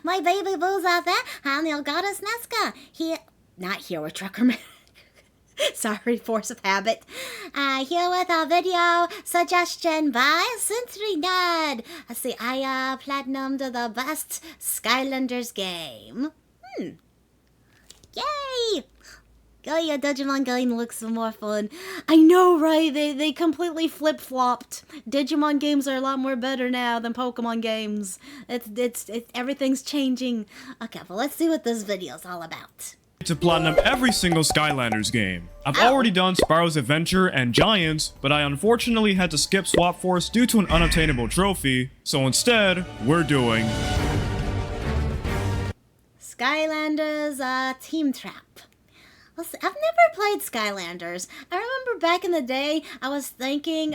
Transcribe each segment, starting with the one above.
my baby boo's out there, and you'll got us Nesca. Not Hero Trucker Man. Sorry, force of habit. Here with a video suggestion by Sensory Nerd. Let's see, I platinumed the best Skylanders game. Yay! Oh yeah, Digimon game looks more fun. I know, right? They completely flip-flopped. Digimon games are a lot more better now than Pokemon games. It's everything's changing. Okay, well let's see what this video's all about. To platinum every single Skylanders game. I've already done Spyro's Adventure and Giants, but I unfortunately had to skip Swap Force due to an unobtainable trophy, so instead, we're doing Skylanders Team Trap. Listen, I've never played Skylanders. I remember back in the day, I was thinking,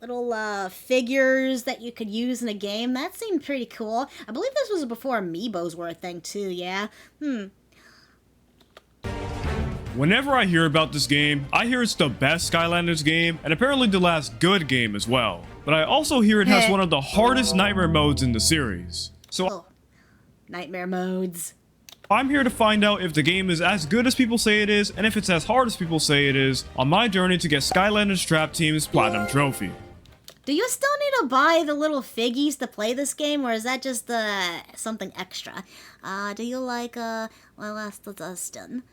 little figures that you could use in a game. That seemed pretty cool. I believe this was before amiibos were a thing too, yeah? Whenever I hear about this game, I hear it's the best Skylanders game, and apparently the last good game as well. But I also hear it has one of the hardest nightmare modes in the series. So nightmare modes. I'm here to find out if the game is as good as people say it is, and if it's as hard as people say it is, on my journey to get Skylanders Trap Team's Platinum Trophy. Do you still need to buy the little figgies to play this game, or is that just something extra? Do you like, well, that's Dustin.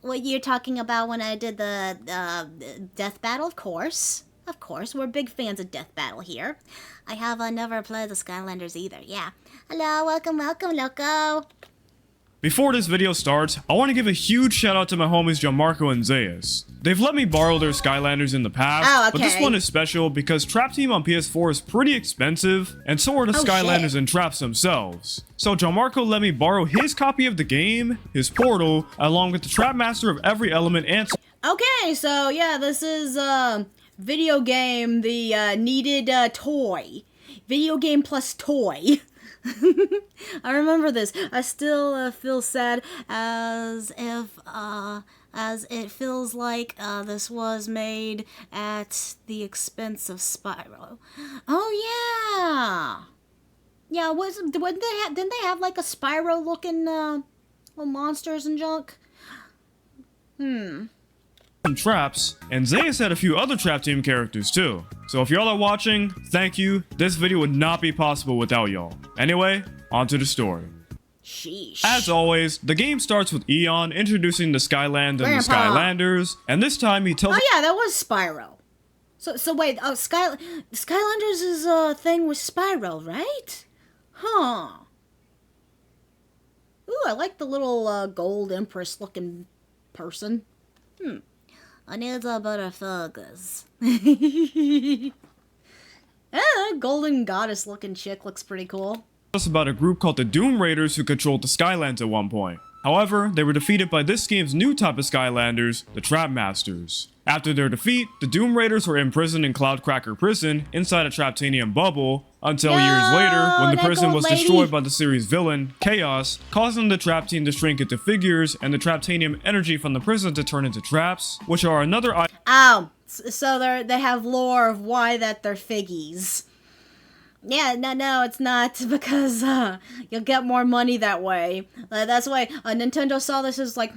What you're talking about when I did the Death Battle, of course. Of course, we're big fans of Death Battle here. I have never played the Skylanders either, yeah. Hello, welcome, Loco. Before this video starts, I want to give a huge shout out to my homies Gianmarco and Zayas. They've let me borrow their Skylanders in the past, but this one is special because Trap Team on PS4 is pretty expensive, and so are the Skylanders and Traps themselves. So Gianmarco let me borrow his copy of the game, his portal, along with the Trap Master of every element and... Okay, so yeah, this is video game, the needed toy. Video game plus toy. I remember this. I still feel sad as it feels like this was made at the expense of Spyro. Oh yeah, didn't they have like a Spyro looking little monsters and junk? Traps, and Zayas had a few other Trap Team characters too. So if y'all are watching, thank you. This video would not be possible without y'all. Anyway, on to the story. Sheesh. As always, the game starts with Eon introducing the Skyland and the Skylanders, and this time he tells— Oh yeah, that was Spyro. So wait, Skylanders is a thing with Spyro, right? Huh. Ooh, I like the little gold empress looking person. I need a better focus. Golden goddess looking chick looks pretty cool. Us about a group called the Doom Raiders who controlled the Skylands at one point. However, they were defeated by this game's new type of Skylanders, the Trap Masters. After their defeat, the Doom Raiders were imprisoned in Cloudcracker Prison inside a Traptanium bubble until years later when the prison was destroyed by the series villain, Chaos, causing the Trap Team to shrink into figures and the Traptanium energy from the prison to turn into traps, which are another— Oh, so they have lore of why that they're figgies. Yeah, no, it's not, because you'll get more money that way. That's why Nintendo saw this as like,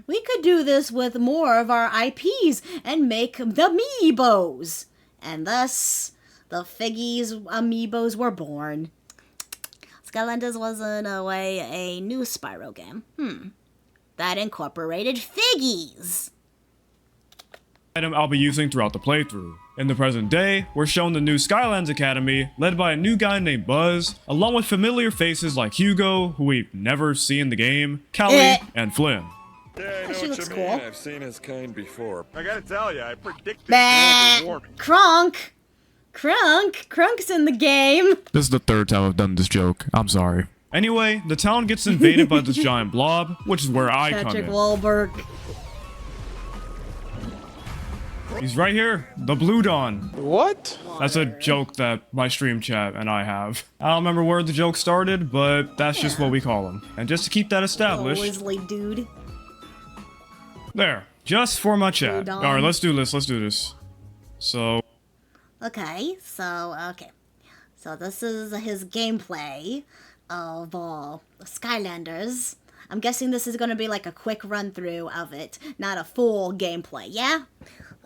we could do this with more of our IPs and make the amiibos. And thus, the figgies amiibos were born. Skylanders was in a way a new Spyro game. That incorporated figgies. Item I'll be using throughout the playthrough. In the present day, we're shown the new Skylands Academy, led by a new guy named Buzz, along with familiar faces like Hugo, who we've never seen in the game, Callie, and Flynn. Yeah, I know She what looks you cool. mean. I've seen his kind before. I gotta tell you, I predicted global warming. Krunk's in the game. This is the third time I've done this joke. I'm sorry. Anyway, the town gets invaded by this giant blob, which is where I come Patrick in. Wahlberg. He's right here, the Blue Dawn. What? That's a joke that my stream chat and I have. I don't remember where the joke started, but that's just what we call him. And just to keep that established— Weasley dude. There, just for my chat. Blue Dawn. Alright, let's do this. So Okay, so this is his gameplay of Skylanders. I'm guessing this is going to be like a quick run through of it, not a full gameplay. Yeah.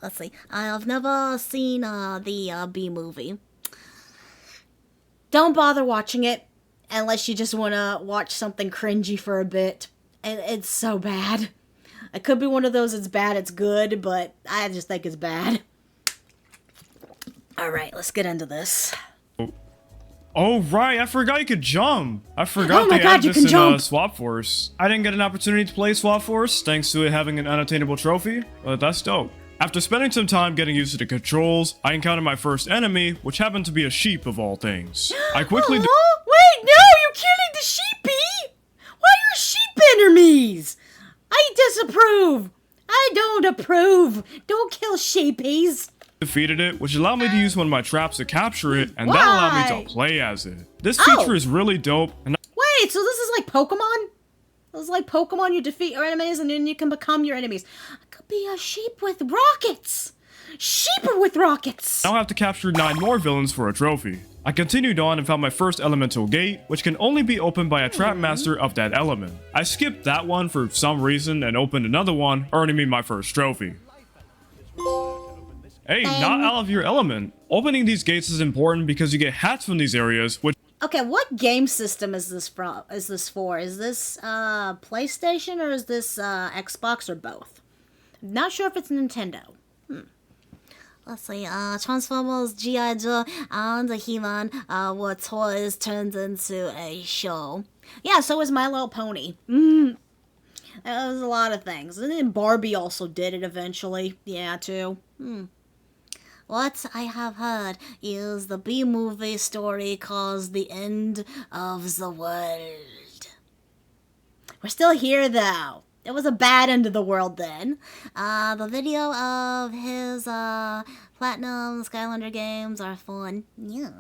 Let's see. I've never seen the B movie. Don't bother watching it unless you just want to watch something cringy for a bit. It's so bad. It could be one of those it's bad, it's good, but I just think it's bad. Alright, let's get into this. Oh, right, I forgot you could jump. I forgot my they God, added you this can in jump. Swap Force. I didn't get an opportunity to play Swap Force thanks to it having an unattainable trophy, but that's dope. After spending some time getting used to the controls, I encountered my first enemy, which happened to be a sheep of all things. I quickly Wait, no, you're killing the sheepy! Why are sheep enemies? I disapprove! I don't approve! Don't kill sheepies! defeated it, which allowed me to use one of my traps to capture it, and that allowed me Why? to play as it. This feature is really dope, and Wait, so this is like Pokemon? This is like Pokemon, you defeat your enemies and then you can become your enemies. It could be a sheep with rockets! Sheep with rockets! now I have to capture 9 more villains for a trophy. I continued on and found my first elemental gate, which can only be opened by a trap master of that element. I skipped that one for some reason and opened another one, earning me my first trophy. Hey, not out of your element. Opening these gates is important because you get hats from these areas, which Okay, what game system is this from? Is this for? Is this PlayStation or is this Xbox or both? Not sure if it's Nintendo. Let's see. Transformers, G.I. Joe, and the He-Man were toys turned into a show. Yeah, so was My Little Pony. That was a lot of things. And then Barbie also did it eventually. Yeah, too. What I have heard is the B-movie story caused the end of the world. We're still here, though. It was a bad end of the world then. The video of his Platinum Skylander games are fun. Yeah.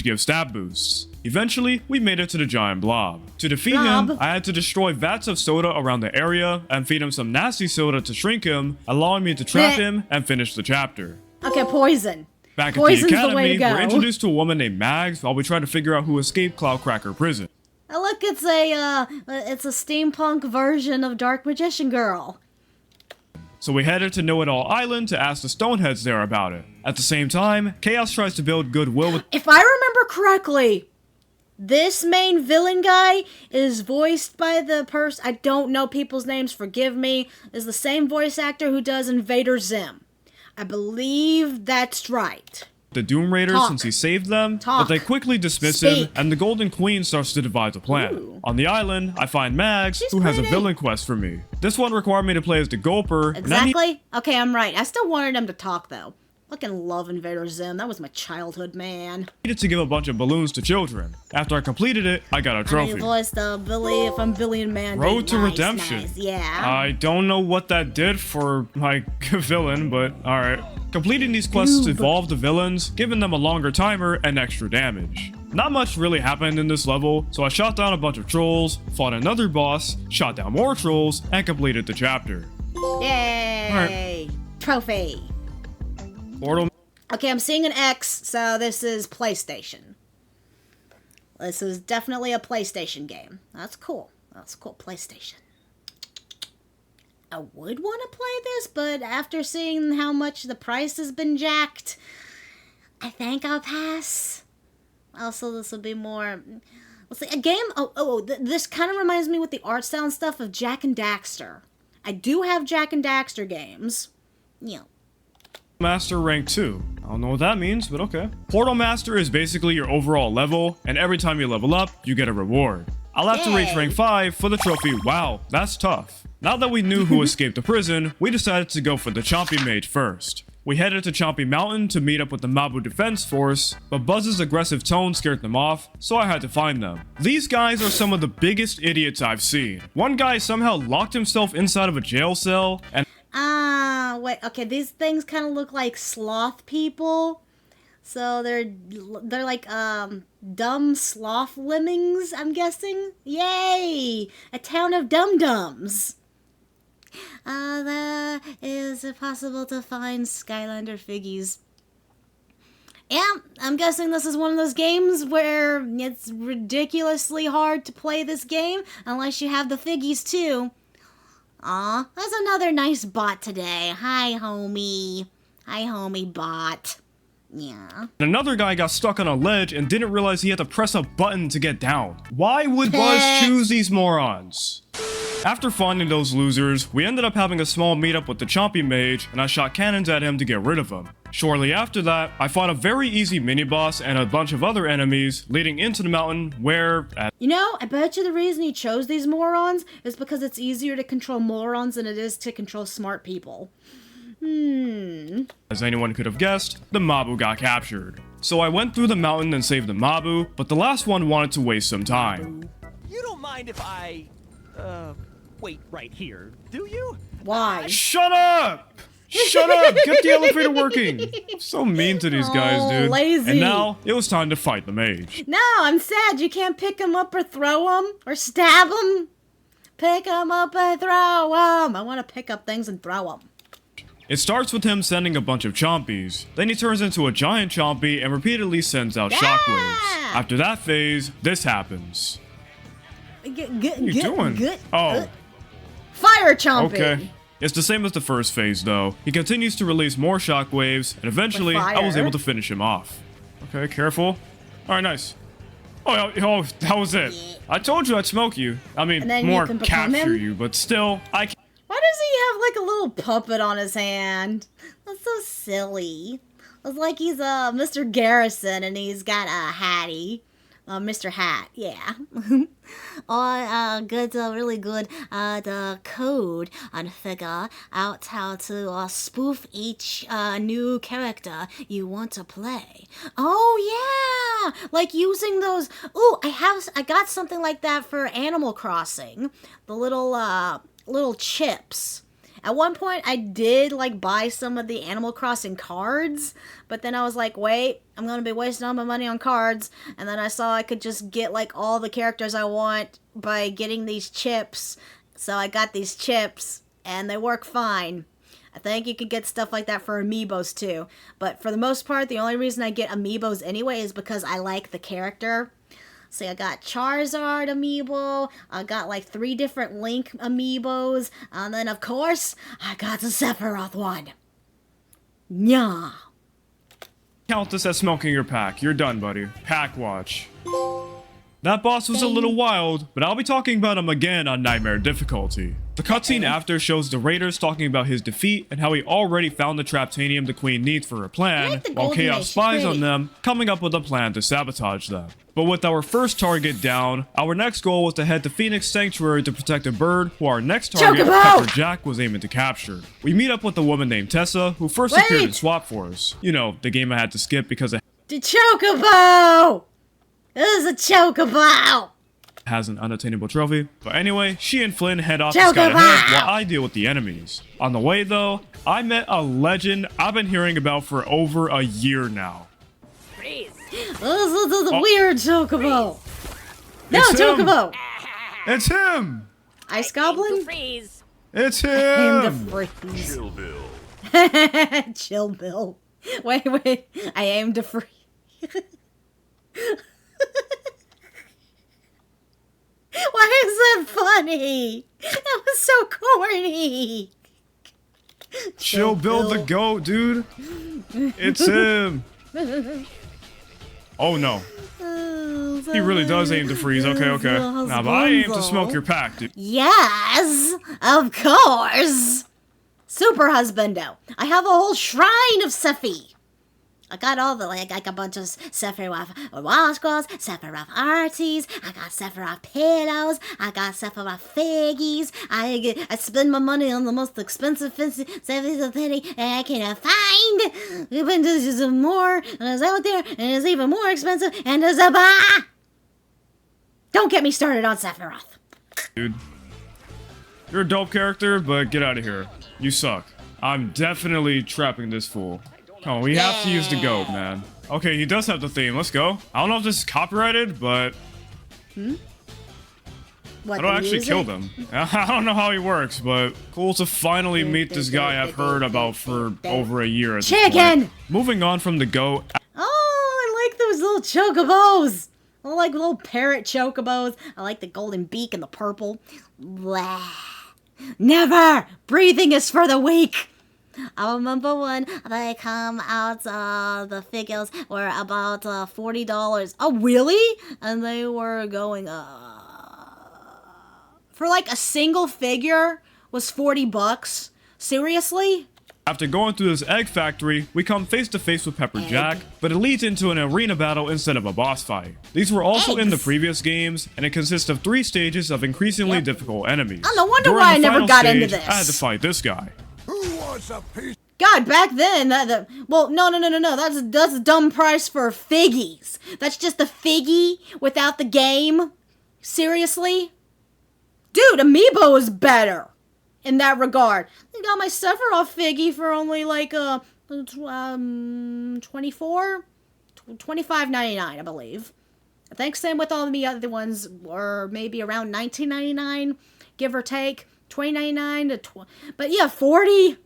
give stab boosts. Eventually, we made it to the giant blob. To defeat Blob. him, I had to destroy vats of soda around the area and feed him some nasty soda to shrink him, allowing me to trap Blech. him and finish the chapter. Okay, poison. Back Poison's at the the way academy, to go. we're introduced to a woman named Mags while we try to figure out who escaped Cloudcracker prison. Oh, look, it's a steampunk version of Dark Magician Girl. So we headed to Know-It-All Island to ask the Stoneheads there about it. At the same time, Chaos tries to build goodwill with If I remember correctly, this main villain guy is voiced by the person, I don't know people's names, forgive me, is the same voice actor who does Invader Zim. I believe that's right. the Doom Raiders Talk. since he saved them, Talk. but they quickly dismiss him, Speak. and the Golden Queen starts to devise a plan. Ooh. On the island, I find Mags, She's who has a pretty. villain quest for me. This one required me to play as the Gulper, and I Exactly? Okay, I'm right. I still wanted him to talk, though. Fucking love Invader Zim. That was my childhood, man. needed to give a bunch of balloons to children. After I completed it, I got a I trophy. voiced Billy from Billy and Mandy. Road to Nice, Redemption. nice. Yeah. I don't know what that did for my villain, but alright. Completing these quests evolved the villains, giving them a longer timer and extra damage. Not much really happened in this level, so I shot down a bunch of trolls, fought another boss, shot down more trolls, and completed the chapter. Yay! Trophy. Portal Okay, I'm seeing an X, so this is PlayStation. This is definitely a PlayStation game. That's cool. That's cool. PlayStation. I would want to play this, but after seeing how much the price has been jacked, I think I'll pass. Also, this will be more... Let's see, a game... This kind of reminds me with the art style and stuff of Jak and Daxter. I do have Jak and Daxter games. Yeah. Master rank 2. I don't know what that means, but okay. Portal Master is basically your overall level, and every time you level up, you get a reward. I'll have to reach Yay. rank 5 for the trophy. Wow, that's tough. Now that we knew who escaped the prison, we decided to go for the Chompy Mage first. We headed to Chompy Mountain to meet up with the Mabu Defense Force, but Buzz's aggressive tone scared them off, so I had to find them. These guys are some of the biggest idiots I've seen. One guy somehow locked himself inside of a jail cell, and Wait, okay, these things kind of look like sloth people. So they're like, dumb sloth lemmings, I'm guessing? Yay! A town of dum-dums! There is it possible to find Skylander figgies. Yeah, I'm guessing this is one of those games where it's ridiculously hard to play this game unless you have the figgies too. Aw, that's another nice bot today. Hi, homie. Hi, homie bot. Yeah. Another guy got stuck on a ledge and didn't realize he had to press a button to get down. Why would Buzz choose these morons? After finding those losers, we ended up having a small meetup with the Chompy Mage, and I shot cannons at him to get rid of him. Shortly after that, I fought a very easy mini-boss and a bunch of other enemies leading into the mountain where... You know, I bet you the reason he chose these morons is because it's easier to control morons than it is to control smart people. As anyone could have guessed, the Mabu got captured. So I went through the mountain and saved the Mabu, but the last one wanted to waste some time. You don't mind if I, wait right here, do you? Why? Shut up! Shut up! Get the elevator working! So mean to these guys, dude. Lazy. And now, it was time to fight the mage. No, I'm sad. You can't pick him up or throw him or stab him. Pick him up and throw him. I want to pick up things and throw them. It starts with him sending a bunch of chompies. Then he turns into a giant chompy and repeatedly sends out shockwaves. After that phase, this happens. What are you doing? Oh. Fire chompy. Okay. It's the same as the first phase, though. He continues to release more shockwaves, and eventually, I was able to finish him off. Okay, careful. Alright, nice. Oh, that was it. I told you I'd smoke you. I mean, more capture you, but still, I can't. Why does he have like a little puppet on his hand? That's so silly. It's like he's Mr. Garrison and he's got a hattie. Mr. Hat, yeah. Really good the code and figure out how to spoof each new character you want to play. Oh yeah, like using those. Ooh, I got something like that for Animal Crossing. The little chips. At one point, I did, like, buy some of the Animal Crossing cards, but then I was like, wait, I'm gonna be wasting all my money on cards, and then I saw I could just get, like, all the characters I want by getting these chips, so I got these chips, and they work fine. I think you could get stuff like that for amiibos, too, but for the most part, the only reason I get amiibos anyway is because I like the character. See, I got Charizard amiibo, I got like 3 different Link amiibos, and then of course, I got the Sephiroth one. Nya. Count this as smoking your pack. You're done, buddy. Pack watch. That boss was a little wild, but I'll be talking about him again on Nightmare difficulty. The cutscene after shows the Raiders talking about his defeat and how he already found the Traptanium the Queen needs for her plan, while Chaos spies on them, coming up with a plan to sabotage them. But with our first target down, our next goal was to head to Phoenix Sanctuary to protect a bird who our next target, Pepper Jack, was aiming to capture. We meet up with a woman named Tessa, who first appeared in Swap Force. You know, the game I had to skip because it The Chocobo! This is a Chocobo! Has an unattainable trophy. But anyway, she and Flynn head off to scout ahead while I deal with the enemies. On the way though, I met a legend I've been hearing about for over a year now. This is a weird Chocobo. No, Chocobo! It's him! Ice Goblin? It's him! I am to freeze. Chill Bill. Chill Bill. Wait. I aim to freeze. Why is that funny? That was so corny. Chill Bill the goat, dude. It's him. Oh no. He really does aim to freeze. Okay. Nah, but I aim to smoke your pack, dude. Yes, of course. Super Husbando. I have a whole shrine of Sephi. I got all the, like a bunch of Sephiroth washcloths, Sephiroth arties, I got Sephiroth pillows, I got Sephiroth figgies, I spend my money on the most expensive Sephiroth penny I can find, but there's more, and it's out there, and it's even more expensive, and there's a Don't get me started on Sephiroth. Dude, you're a dope character, but get out of here. You suck. I'm definitely trapping this fool. Oh, we have to use the goat, man. Okay, he does have the theme. Let's go. I don't know if this is copyrighted, but... What, I don't actually kill them. I don't know how he works, but cool to finally meet this guy I've heard about for over a year at this point. Moving on from the goat... Oh, little chocobos. I like little parrot chocobos. I like the golden beak and the purple. Blah. Never! Breathing is for the weak. I remember when they come out, the figures were about $40. Oh, really? And they were going, for like a single figure was $40. Seriously? After going through this egg factory, we come face to face with Pepper Jack, but it leads into an arena battle instead of a boss fight. These were also in the previous games, and it consists of 3 stages of increasingly difficult enemies. Oh, no wonder During why I the never final got stage, into this. I had to fight this guy. Who wants a piece? God, back then, well, no. That's a dumb price for figgies. That's just a figgy without the game. Seriously? Dude, Amiibo is better in that regard. I got my Sephiroth figgy for only like $25.99, I believe. I think same with all the other ones, or maybe around $19.99, give or take. $20.99 to but yeah, $40.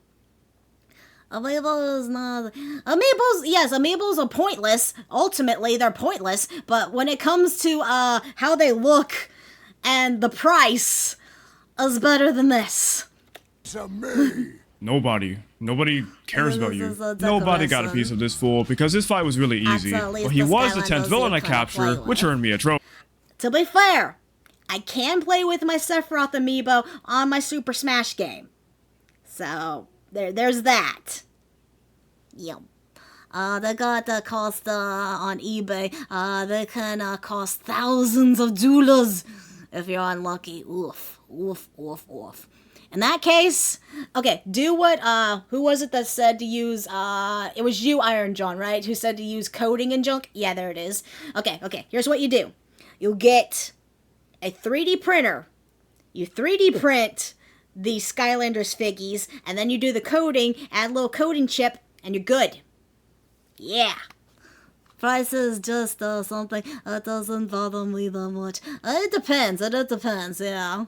Amiibos not. Amiibos are pointless. Ultimately, they're pointless. But when it comes to how they look and the price, is better than this. Nobody cares about you. Nobody got a piece of this fool because this fight was really easy. But he was the 10th villain I captured, which earned me a trophy. To be fair, I can play with my Sephiroth amiibo on my Super Smash game. So, there's that. Yep. They got the cost on eBay. They can cost thousands of dollars if you're unlucky. Oof. In that case, okay, do what, who was it that said to use, it was you, Iron John, right? Who said to use coding and junk? Yeah, there it is. Okay, here's what you do. You'll get a 3D printer. You 3D print the Skylanders figgies, and then you do the coding, add a little coding chip, and you're good. Yeah. Price is just something that doesn't bother me that much. It depends, yeah.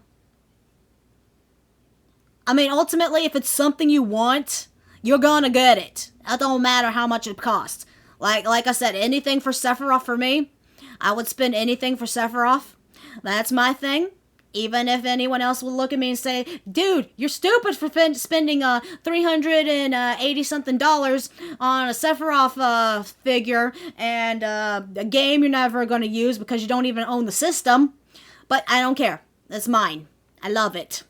I mean, ultimately, if it's something you want, you're gonna get it. It don't matter how much it costs. Like I said, anything for Sephiroth for me, I would spend anything for Sephiroth. That's my thing. Even if anyone else would look at me and say, dude, you're stupid for spending $380-something on a Sephiroth figure and a game you're never going to use because you don't even own the system. But I don't care. It's mine. I love it.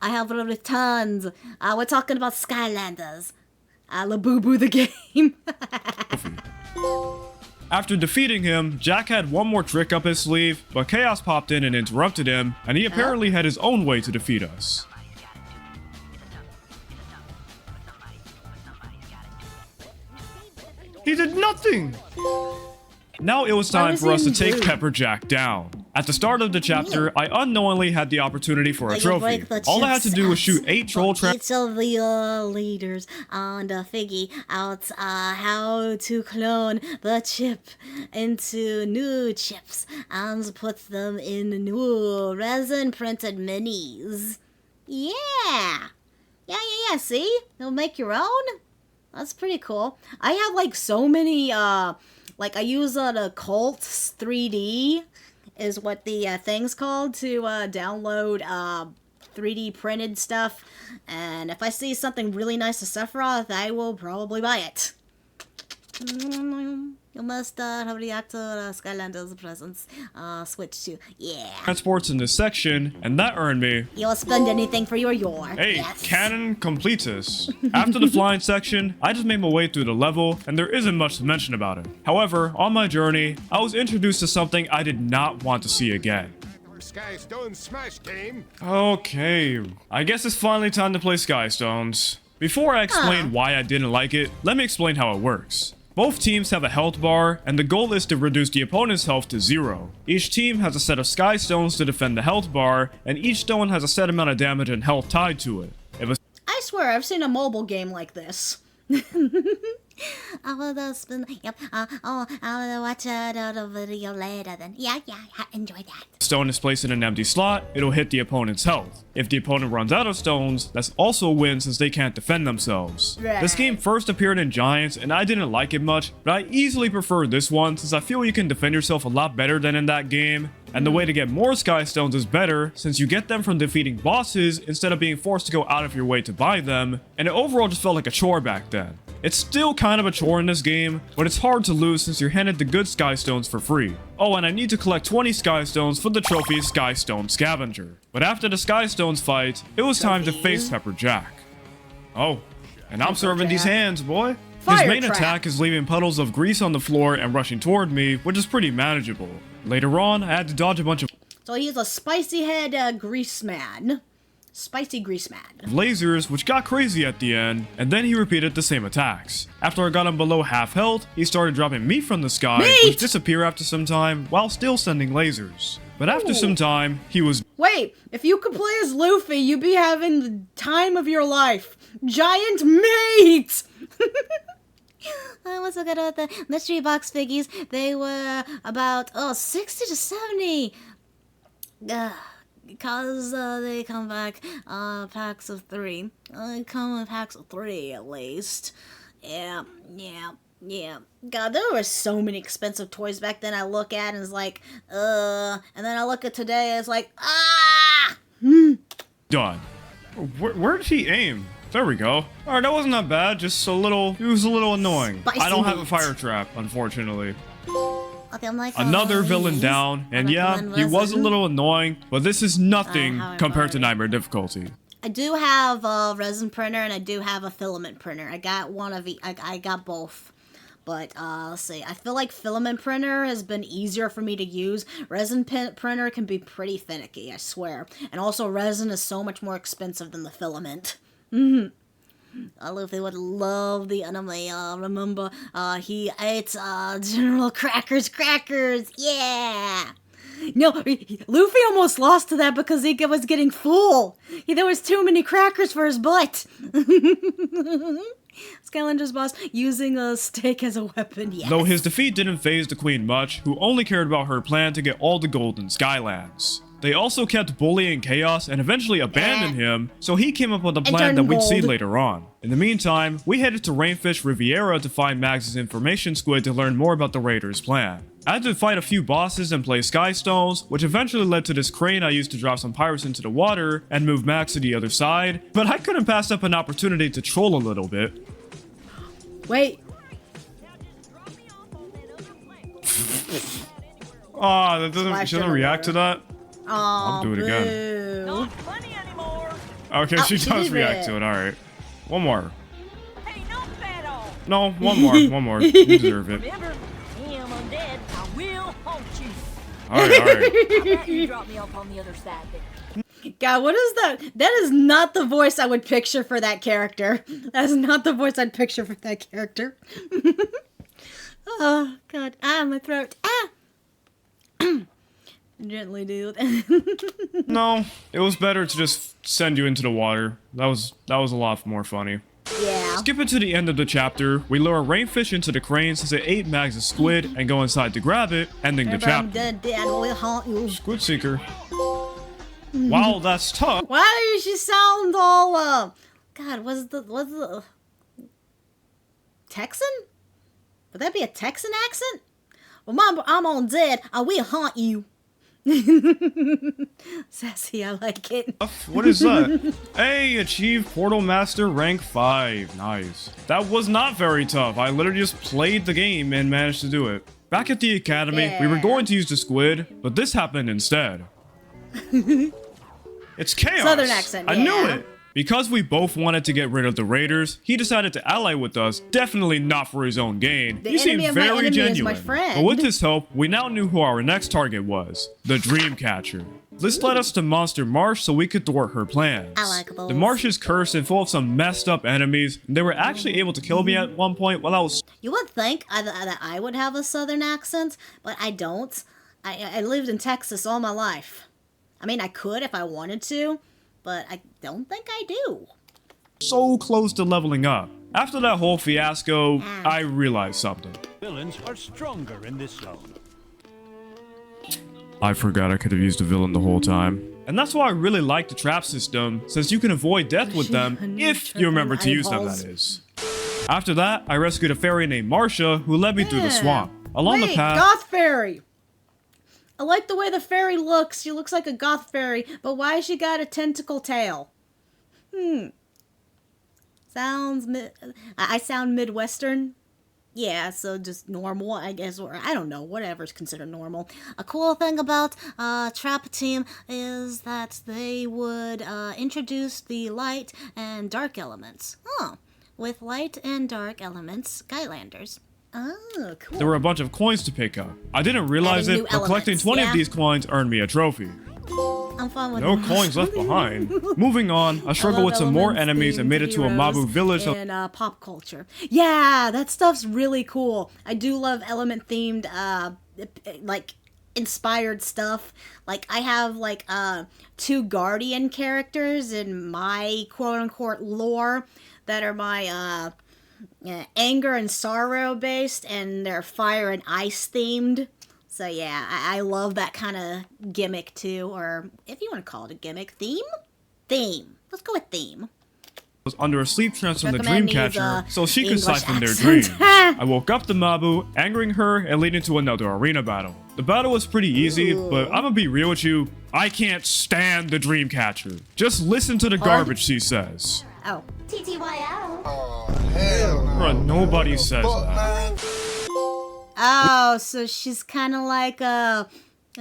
I have literally tons. We're talking about Skylanders. Labubu the game. After defeating him, Jack had one more trick up his sleeve, but Chaos popped in and interrupted him, and he apparently had his own way to defeat us. He did nothing! Now it was time for us to take Pepper Jack down. At the start of the chapter, I unknowingly had the opportunity for a trophy. All I had to do was shoot 8 troll traps. Each of the leaders on the figgy out how to clone the chip into new chips and put them in new resin printed minis. Yeah, see? You'll make your own? That's pretty cool. I have like so many like I use the Colts 3D is what the thing's called to download 3D printed stuff. And if I see something really nice to Sephiroth, I will probably buy it. You must have the actor Skylanders presence switch to, transports in this section, and that earned me. You'll spend anything for your Hey, yes. Canon completus. After the flying section, I just made my way through the level, and there isn't much to mention about it. However, on my journey, I was introduced to something I did not want to see again. Skystone Smash game. Okay, I guess it's finally time to play Skystones. Before I explain why I didn't like it, let me explain how it works. Both teams have a health bar, and the goal is to reduce the opponent's health to 0. Each team has a set of Sky Stones to defend the health bar, and each stone has a set amount of damage and health tied to it. I swear, I've seen a mobile game like this. I will spin. Yep. I'll watch the video later. Then. Yeah. Enjoy that. Stone is placed in an empty slot, it'll hit the opponent's health. If the opponent runs out of stones, that's also a win since they can't defend themselves. Right. This game first appeared in Giants, and I didn't like it much, but I easily prefer this one since I feel you can defend yourself a lot better than in that game. And the way to get more Sky Stones is better, since you get them from defeating bosses instead of being forced to go out of your way to buy them, and it overall just felt like a chore back then. It's still kind of a chore in this game, but it's hard to lose since you're handed the good Sky Stones for free. Oh, and I need to collect 20 Sky Stones for the trophy Sky Stone Scavenger. But after the Sky Stones fight, it was time to face Pepper Jack. Oh, and I'm serving these hands, boy. His Fire main trap. attack is leaving puddles of grease on the floor and rushing toward me, which is pretty manageable. Later on, I had to dodge a bunch of So he's a spicy head grease man. Spicy grease man. lasers, which got crazy at the end, and then he repeated the same attacks. After I got him below half health, he started dropping meat from the sky, Meat! which disappeared after some time, while still sending lasers. But after some time, he was Wait, if you could play as Luffy, you'd be having the time of your life. Giant meat! I was looking at the mystery box figgies. They were about 60 to 70. Because they come back packs of 3. Come in packs of 3 at least. Yeah. God, there were so many expensive toys back then. I look at and it's like, and then I look at today and it's like, ah! done. Where did he aim? There we go. Alright, that wasn't that bad, just a little, it was a little annoying. Spicy I don't have a meat. fire trap, unfortunately. Okay, I'm like, Another villain down, and yeah, he was a little annoying, but this is nothing how compared to ironic. Nightmare difficulty. I do have a resin printer and I do have a filament printer. I got one of each. I got both. But let's see. I feel like filament printer has been easier for me to use. Resin printer can be pretty finicky, I swear. And also resin is so much more expensive than the filament. Luffy would love the anime. Remember, he ate General Cracker's crackers. Yeah. No, Luffy almost lost to that because he was getting full. There was too many crackers for his butt. Skylanders boss using a stick as a weapon, yes. Though his defeat didn't faze the queen much, who only cared about her plan to get all the gold in Skylands. They also kept bullying Chaos and eventually abandoned him, so he came up with a plan turned that we'd see gold. later on. In the meantime, we headed to Rainfish Riviera to find Max' information squid to learn more about the Raiders' plan. I had to fight a few bosses and play Sky Stones, which eventually led to this crane I used to drop some pirates into the water and move Max to the other side, but I couldn't pass up an opportunity to troll a little bit. Wait. Ah, that doesn't, Splashed she doesn't in the react to that? Oh, I'll do it again. boo. Not funny anymore. Okay, Oh, she she does did react it. to it, alright. One more. Hey, not that all. No, one more, one more. You deserve it. Remember, I am undead. I will haunt you. Alright. How about you drop me off on the other side then? God, what is that? That is not the voice I would picture for that character. That is not the voice I'd picture for that character. Oh, God. Ah, my throat. Ah! Gently, dude. No, it was better to just send you into the water. That was a lot more funny. Yeah. Skipping to the end of the chapter, we lure a rainfish into the crane since it ate Mags' squid and go inside to grab it, ending the If I'm chapter. dead, Dad will haunt you. Squid Seeker. Wow, that's tough. Why does she sound all, God, was the Texan? Would that be a Texan accent? Well, Mom, I'm on dead. I will haunt you. Sassy, I like it. What is that? Hey, achieve Portal Master rank 5. Nice. That was not very tough. I literally just played the game and managed to do it. Back at the academy, we were Yeah. going to use the squid, but this happened instead. It's Chaos! Southern accent, I knew yeah. it! Because we both wanted to get rid of the Raiders, he decided to ally with us, definitely not for his own gain. The He seemed enemy of my very enemy is my genuine. friend. But with his help, we now knew who our next target was, the Dreamcatcher. This led us to Monster Marsh so we could thwart her plans. I like those. The marsh is cursed and full of some messed up enemies, and they were actually able to kill me at one point while I was You would think that I would have a Southern accent, but I don't. I lived in Texas all my life. I mean, I could if I wanted to, but I don't think I do. so close to leveling up. After that whole fiasco, I realized something. Villains are stronger in this zone. I forgot I could have used a villain the whole time. And that's why I really like the trap system, since you can avoid death with them, if you remember to use them, that is. After that, I rescued a fairy named Marcia, who led me through the swamp. Along the path... Goth fairy! I like the way the fairy looks. She looks like a goth fairy, but why has she got a tentacle tail? I sound Midwestern. Yeah, so just normal, I guess, or I don't know, whatever's considered normal. A cool thing about Trap Team is that they would introduce the light and dark elements. Oh, with light and dark elements, Skylanders. Oh, cool. There were a bunch of coins to pick up. I didn't realize it, but collecting 20 of these coins earned me a trophy. I'm fine with No coins left behind. Moving on, I struggled with some more enemies and made it to a Mabu village. And pop culture. Yeah, that stuff's really cool. I do love element themed, like inspired stuff. Like I have like 2 guardian characters in my quote unquote lore that are my anger and sorrow based, and they're fire and ice themed. So yeah, I love that kind of gimmick too, or if you want to call it a gimmick, theme? Theme. Let's go with theme. Was under a sleep trance from the Recommend Dreamcatcher, these, so she could English siphon their accent. dreams. I woke up the Mabu, angering her and leading to another arena battle. The battle was pretty easy, but I'm gonna be real with you, I can't stand the Dreamcatcher. Just listen to the garbage she says. Oh. TTYL. Oh, hell no. Bruh, nobody says that. Oh, so she's kind of like a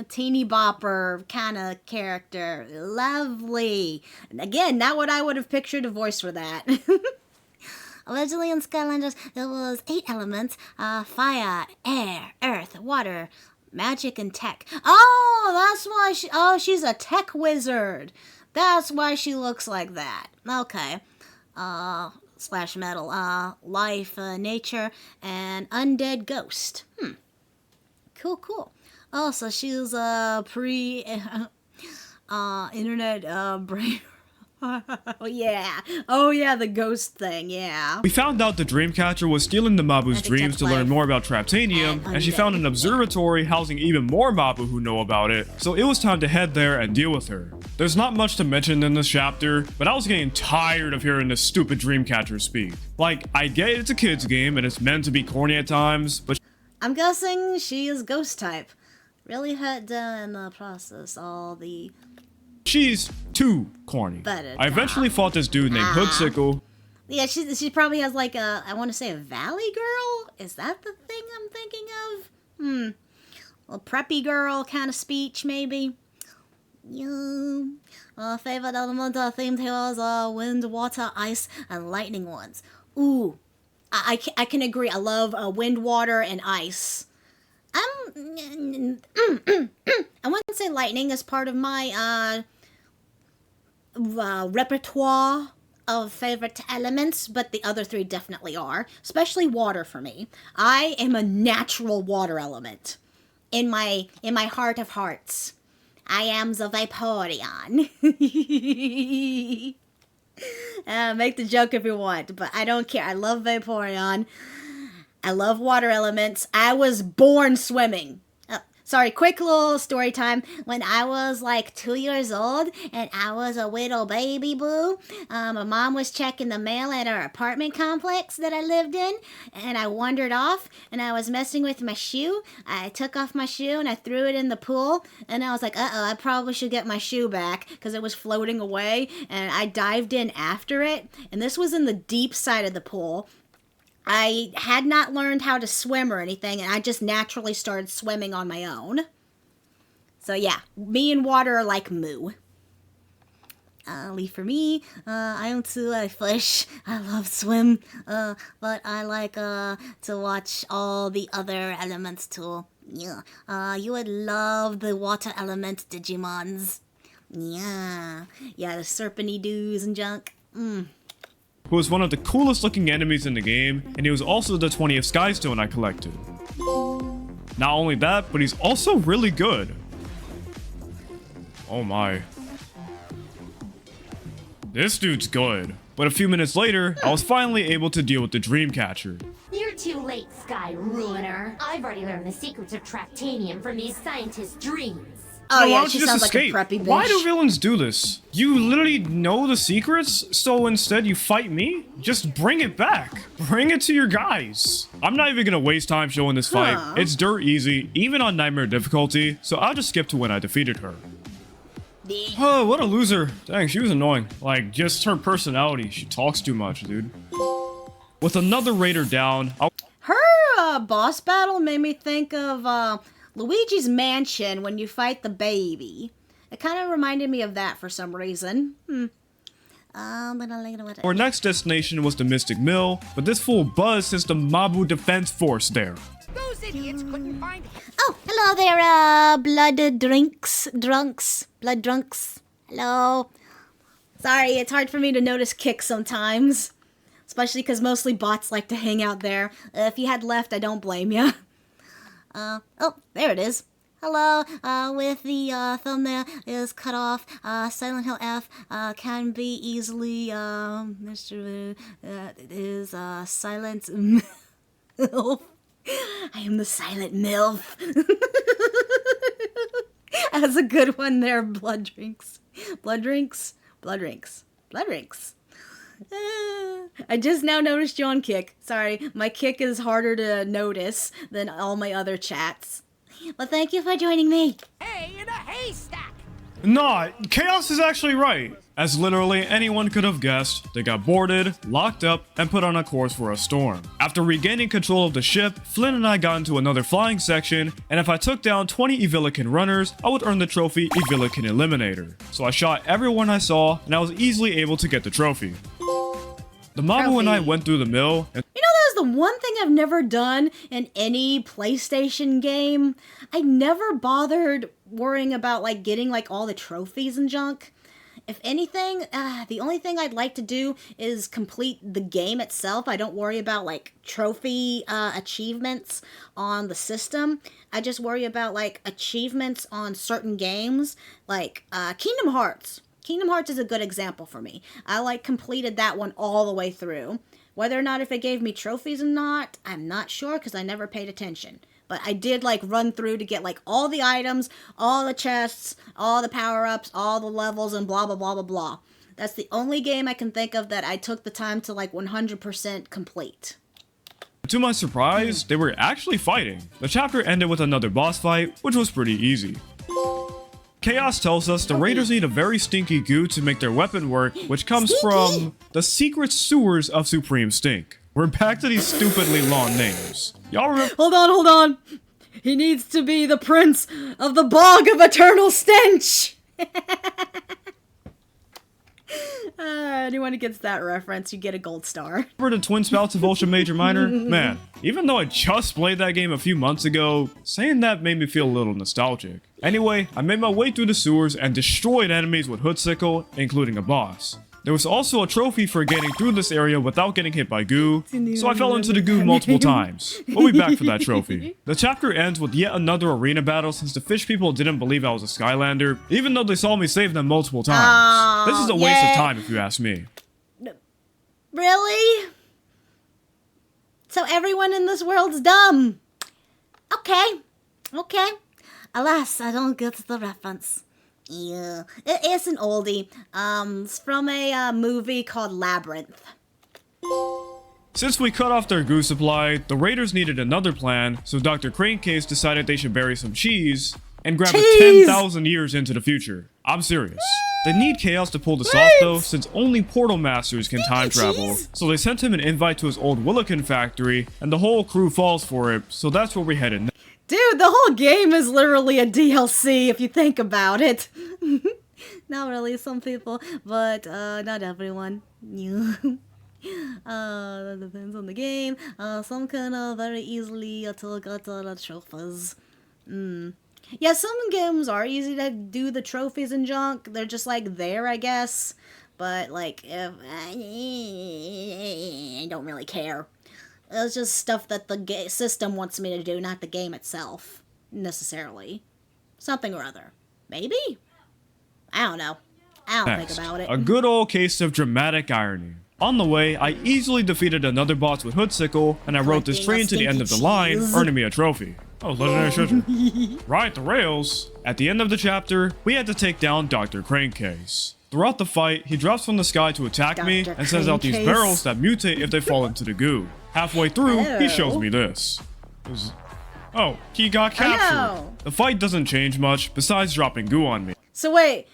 teeny bopper kind of character. Lovely. And again, not what I would have pictured a voice for that. Originally in Skylanders, there was 8 elements. Fire, air, earth, water, magic, and tech. Oh, that's why she's a tech wizard. That's why she looks like that. Okay. Slash metal, life, nature, and undead ghost. Cool. Oh, so she's pre internet brain. Oh yeah, the ghost thing, yeah. We found out the Dreamcatcher was stealing the Mabu's dreams to learn more about Traptanium, and she found an observatory housing even more Mabu who know about it, so it was time to head there and deal with her. There's not much to mention in this chapter, but I was getting tired of hearing this stupid Dreamcatcher speak. Like, I get it's a kid's game and it's meant to be corny at times, but I'm guessing she is ghost type. Really had done in the process all the... she's too corny. I eventually fought this dude named Hoodsickle. Yeah, she probably has like a, I want to say a valley girl? Is that the thing I'm thinking of? A preppy girl kind of speech, maybe? Yeah. Favorite element themed heroes are wind, water, ice, and lightning ones. Ooh. I can agree. I love wind, water, and ice. I wouldn't say lightning is part of my repertoire of favorite elements, but the other 3 definitely are, especially water for me. I am a natural water element in my heart of hearts. I am the Vaporeon. Make the joke if you want, but I don't care. I love Vaporeon. I love water elements. I was born swimming. Sorry, quick little story time. When I was like 2 years old and I was a little baby boo, my mom was checking the mail at our apartment complex that I lived in, and I wandered off and I was messing with my shoe. I took off my shoe and I threw it in the pool, and I was like, uh-oh, I probably should get my shoe back because it was floating away, and I dived in after it, and this was in the deep side of the pool. I had not learned how to swim or anything, and I just naturally started swimming on my own. So yeah, me and water are like moo. For me, I am too a fish. I love swim, but I like to watch all the other elements too. Yeah, you would love the water element Digimons. Yeah, the serpenty doos and junk. Who was one of the coolest looking enemies in the game, and he was also the 20th Skystone I collected. Not only that, but he's also really good. Oh my. This dude's good. But a few minutes later, I was finally able to deal with the Dreamcatcher. You're too late, Sky Ruiner. I've already learned the secrets of Tractanium from these scientists' dreams. Oh Why yeah, don't she you sounds just like a escape? preppy bitch. Why do villains do this? You literally know the secrets, so instead you fight me? Just bring it back. Bring it to your guys. I'm not even gonna waste time showing this fight. Huh. It's dirt easy, even on Nightmare difficulty, so I'll just skip to when I defeated her. Oh, what a loser. Dang, she was annoying. Like, just her personality. She talks too much, dude. With another raider down, Her boss battle made me think of Luigi's Mansion when you fight the baby. It kind of reminded me of that for some reason. our next destination was the Mystic Mill, but this fool buzzed since the Mabu Defense Force there. Those idiots couldn't find. Oh, hello there, blood drunks. Hello. Sorry, it's hard for me to notice kicks sometimes. Especially because mostly bots like to hang out there. If you had left, I don't blame you. Oh, there it is. Hello, with the thumbnail is cut off. Silent Hill F can be easily, Mr. Is silent MILF. I am the silent MILF. That's a good one there, blood drinks. I just now noticed you on Kick. Sorry, my Kick is harder to notice than all my other chats. But thank you for joining me. Hey, in a haystack. Nah, Chaos is actually right. As literally anyone could have guessed, they got boarded, locked up, and put on a course for a storm. After regaining control of the ship, Flynn and I got into another flying section, and if I took down 20 Evilican runners, I would earn the trophy Evilican Eliminator. So I shot everyone I saw, and I was easily able to get the trophy. The Mabu and I went through the mill, and You know, that's the one thing I've never done in any PlayStation game. I never bothered worrying about, like, getting, like, all the trophies and junk. If anything, the only thing I'd like to do is complete the game itself. I don't worry about, like, trophy achievements on the system. I just worry about, like, achievements on certain games, like Kingdom Hearts. Kingdom Hearts is a good example for me. I, like, completed that one all the way through. Whether or not if it gave me trophies or not, I'm not sure because I never paid attention. But I did, like, run through to get, like, all the items, all the chests, all the power-ups, all the levels, and blah, blah, blah, blah, blah. That's the only game I can think of that I took the time to, like, 100% complete. to my surprise, they were actually fighting. The chapter ended with another boss fight, which was pretty easy. Chaos tells us the raiders need a very stinky goo to make their weapon work, which comes from the secret sewers of Supreme Stink. We're back to these stupidly long names. Y'all remember? Hold on. He needs to be the prince of the bog of eternal stench. Anyone who gets that reference, you get a gold star. Remember the twin spouts of Ultra Major Minor? Man, even though I just played that game a few months ago, saying that made me feel a little nostalgic. Anyway, I made my way through the sewers and destroyed enemies with Hoodsickle, including a boss. There was also a trophy for getting through this area without getting hit by goo, so I fell into the goo multiple times. We'll be back for that trophy. The chapter ends with yet another arena battle since the fish people didn't believe I was a Skylander, even though they saw me save them multiple times. This is a waste of time if you ask me. Really? So everyone in this world's dumb. Okay. Alas, I don't get the reference. Yeah, it is an oldie. It's from a movie called Labyrinth. Since we cut off their goo supply, the raiders needed another plan, so Dr. Cranecase decided they should bury some cheese and grab it 10,000 years into the future. I'm serious. They need Chaos to pull this off though, since only Portal Masters can time travel. So they sent him an invite to his old Willikin factory, and the whole crew falls for it, so that's where we headed. Dude, the whole game is literally a DLC if you think about it. Not really, some people, but not everyone. That depends on the game. Some can very easily get the trophies. Yeah, some games are easy to do the trophies and junk. They're just like there, I guess. But like, I don't really care. It's just stuff that the system wants me to do, not the game itself, necessarily. Something or other. Maybe? I don't know. I don't Next, think about it. a good old case of dramatic irony. On the way, I easily defeated another boss with Hoodsickle, and I rode this train to the end of the line, earning me a trophy. Oh, legendary treasure. Right, the rails. At the end of the chapter, we had to take down Dr. Crankcase. Throughout the fight, he drops from the sky to attack me and sends out these Crankcase. barrels that mutate if they fall into the goo. Halfway through, he shows me this. Oh, he got captured. know. The fight doesn't change much, besides dropping goo on me. So wait,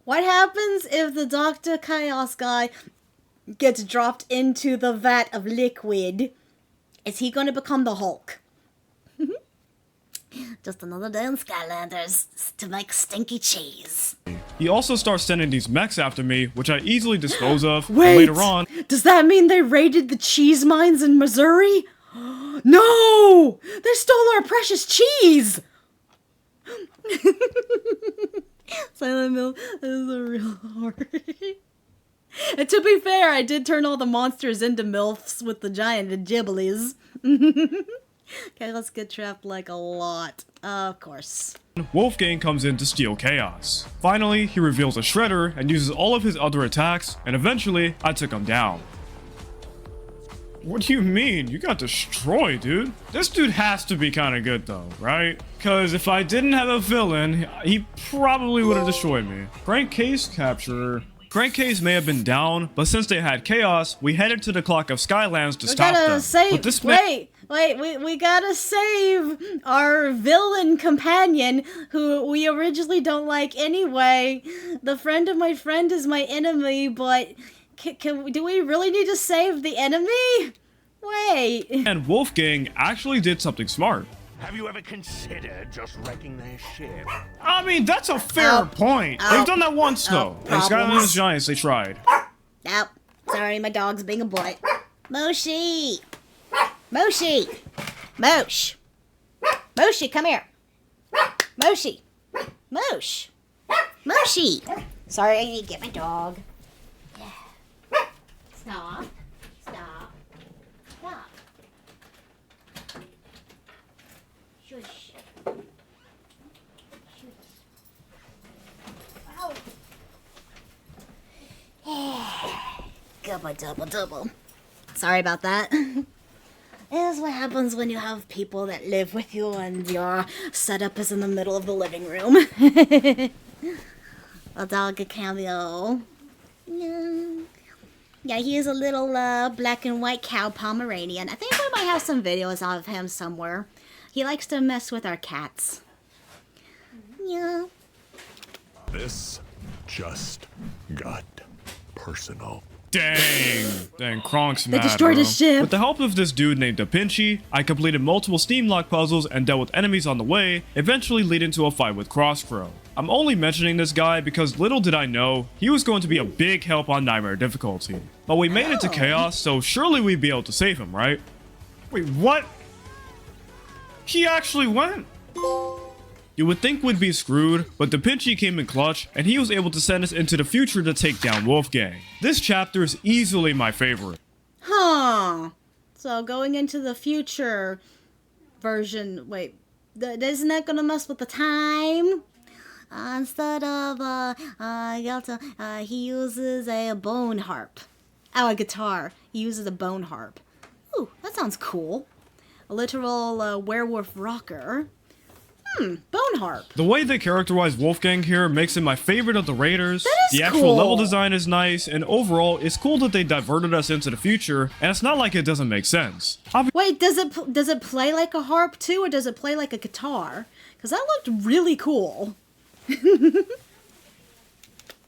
what happens if the Dr. Chaos guy gets dropped into the vat of liquid? Is he gonna become the Hulk? Just another day in Skylanders to make stinky cheese. He also starts sending these mechs after me, which I easily dispose of. And Wait, later on, does that mean they raided the cheese mines in Missouri? No! They stole our precious cheese! Silent Mill is a real horror. And to be fair, I did turn all the monsters into MILFs with the giant Ghiblis. Okay, let's get trapped like a lot. Of course. Wolfgang comes in to steal chaos. Finally, he reveals a shredder and uses all of his other attacks, and eventually, I took him down. What do you mean? You got destroyed, dude. This dude has to be kind of good though, right? Because if I didn't have a villain, he probably would have destroyed me. Crankcase capture. Crankcase may have been down, but since they had chaos, we headed to the clock of Skylands to stop them. But this we gotta save our villain companion, who we originally don't like anyway. The friend of my friend is my enemy, but do we really need to save the enemy? Wait. And Wolfgang actually did something smart. Have you ever considered just wrecking their ship? I mean, that's a fair point. They've done that once though. In Skylanders Giants, they tried. Nope. Sorry, my dog's being a butt. Moshi! Moshi! Mosh! Moshi, come here! Moshi! Mosh! Moshi! Sorry, I need to get my dog. Stop. Stop. Stop. Shush. Double, double. Sorry about that. This is what happens when you have people that live with you and your setup is in the middle of the living room. A dog, a cameo. Yeah, he is a little black and white cow Pomeranian. I think we might have some videos of him somewhere. He likes to mess with our cats. Yeah. This just got personal. Dang, Kronk's mad, They destroyed his ship. With the help of this dude named Da Pinchy, I completed multiple Steam Lock puzzles and dealt with enemies on the way, eventually leading to a fight with Crosscrow. I'm only mentioning this guy because little did I know, he was going to be a big help on Nightmare difficulty. But we made it to Chaos, so surely we'd be able to save him, right? Wait, what? He actually went? You would think we'd be screwed, but Da Pinchy came in clutch, and he was able to send us into the future to take down Wolfgang. This chapter is easily my favorite. Huh. So going into the future version, wait, isn't that gonna mess with the time? Instead of, he uses a bone harp. Oh, a guitar. He uses a bone harp. Ooh, that sounds cool. A literal werewolf rocker. Bone harp. The way they characterize Wolfgang here makes him my favorite of the Raiders. That is the actual cool. level design is nice, and overall, it's cool that they diverted us into the future, and it's not like it doesn't make sense. Wait, does it play like a harp too, or does it play like a guitar? Because that looked really cool.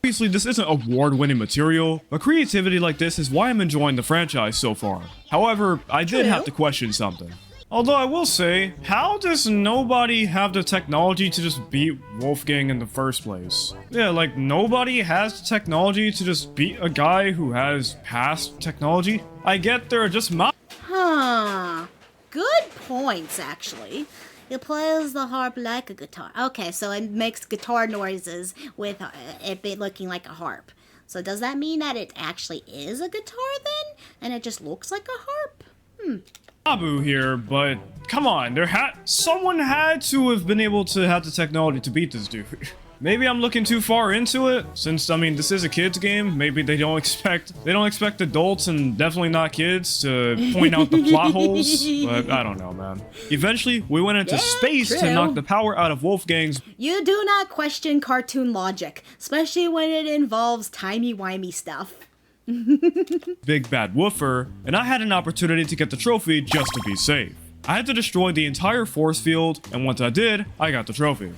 Obviously, this isn't award-winning material, but creativity like this is why I'm enjoying the franchise so far. However, I did have to question something. Although I will say, how does nobody have the technology to just beat Wolfgang in the first place? Yeah, like nobody has the technology to just beat a guy who has past technology? I get there are just Huh. Good points, actually. It plays the harp like a guitar. Okay, so it makes guitar noises with it looking like a harp. So does that mean that it actually is a guitar then? And it just looks like a harp? Abu here, but come on, someone had to have been able to have the technology to beat this dude. Maybe I'm looking too far into it, since I mean this is a kids game. Maybe they don't expect adults and definitely not kids to point out the plot holes. But I don't know, man. Eventually, we went into space to true. knock the power out of Wolfgang's You do not question cartoon logic, especially when it involves timey-wimey stuff. big bad woofer, and I had an opportunity to get the trophy just to be safe. I had to destroy the entire force field, and once I did, I got the trophy.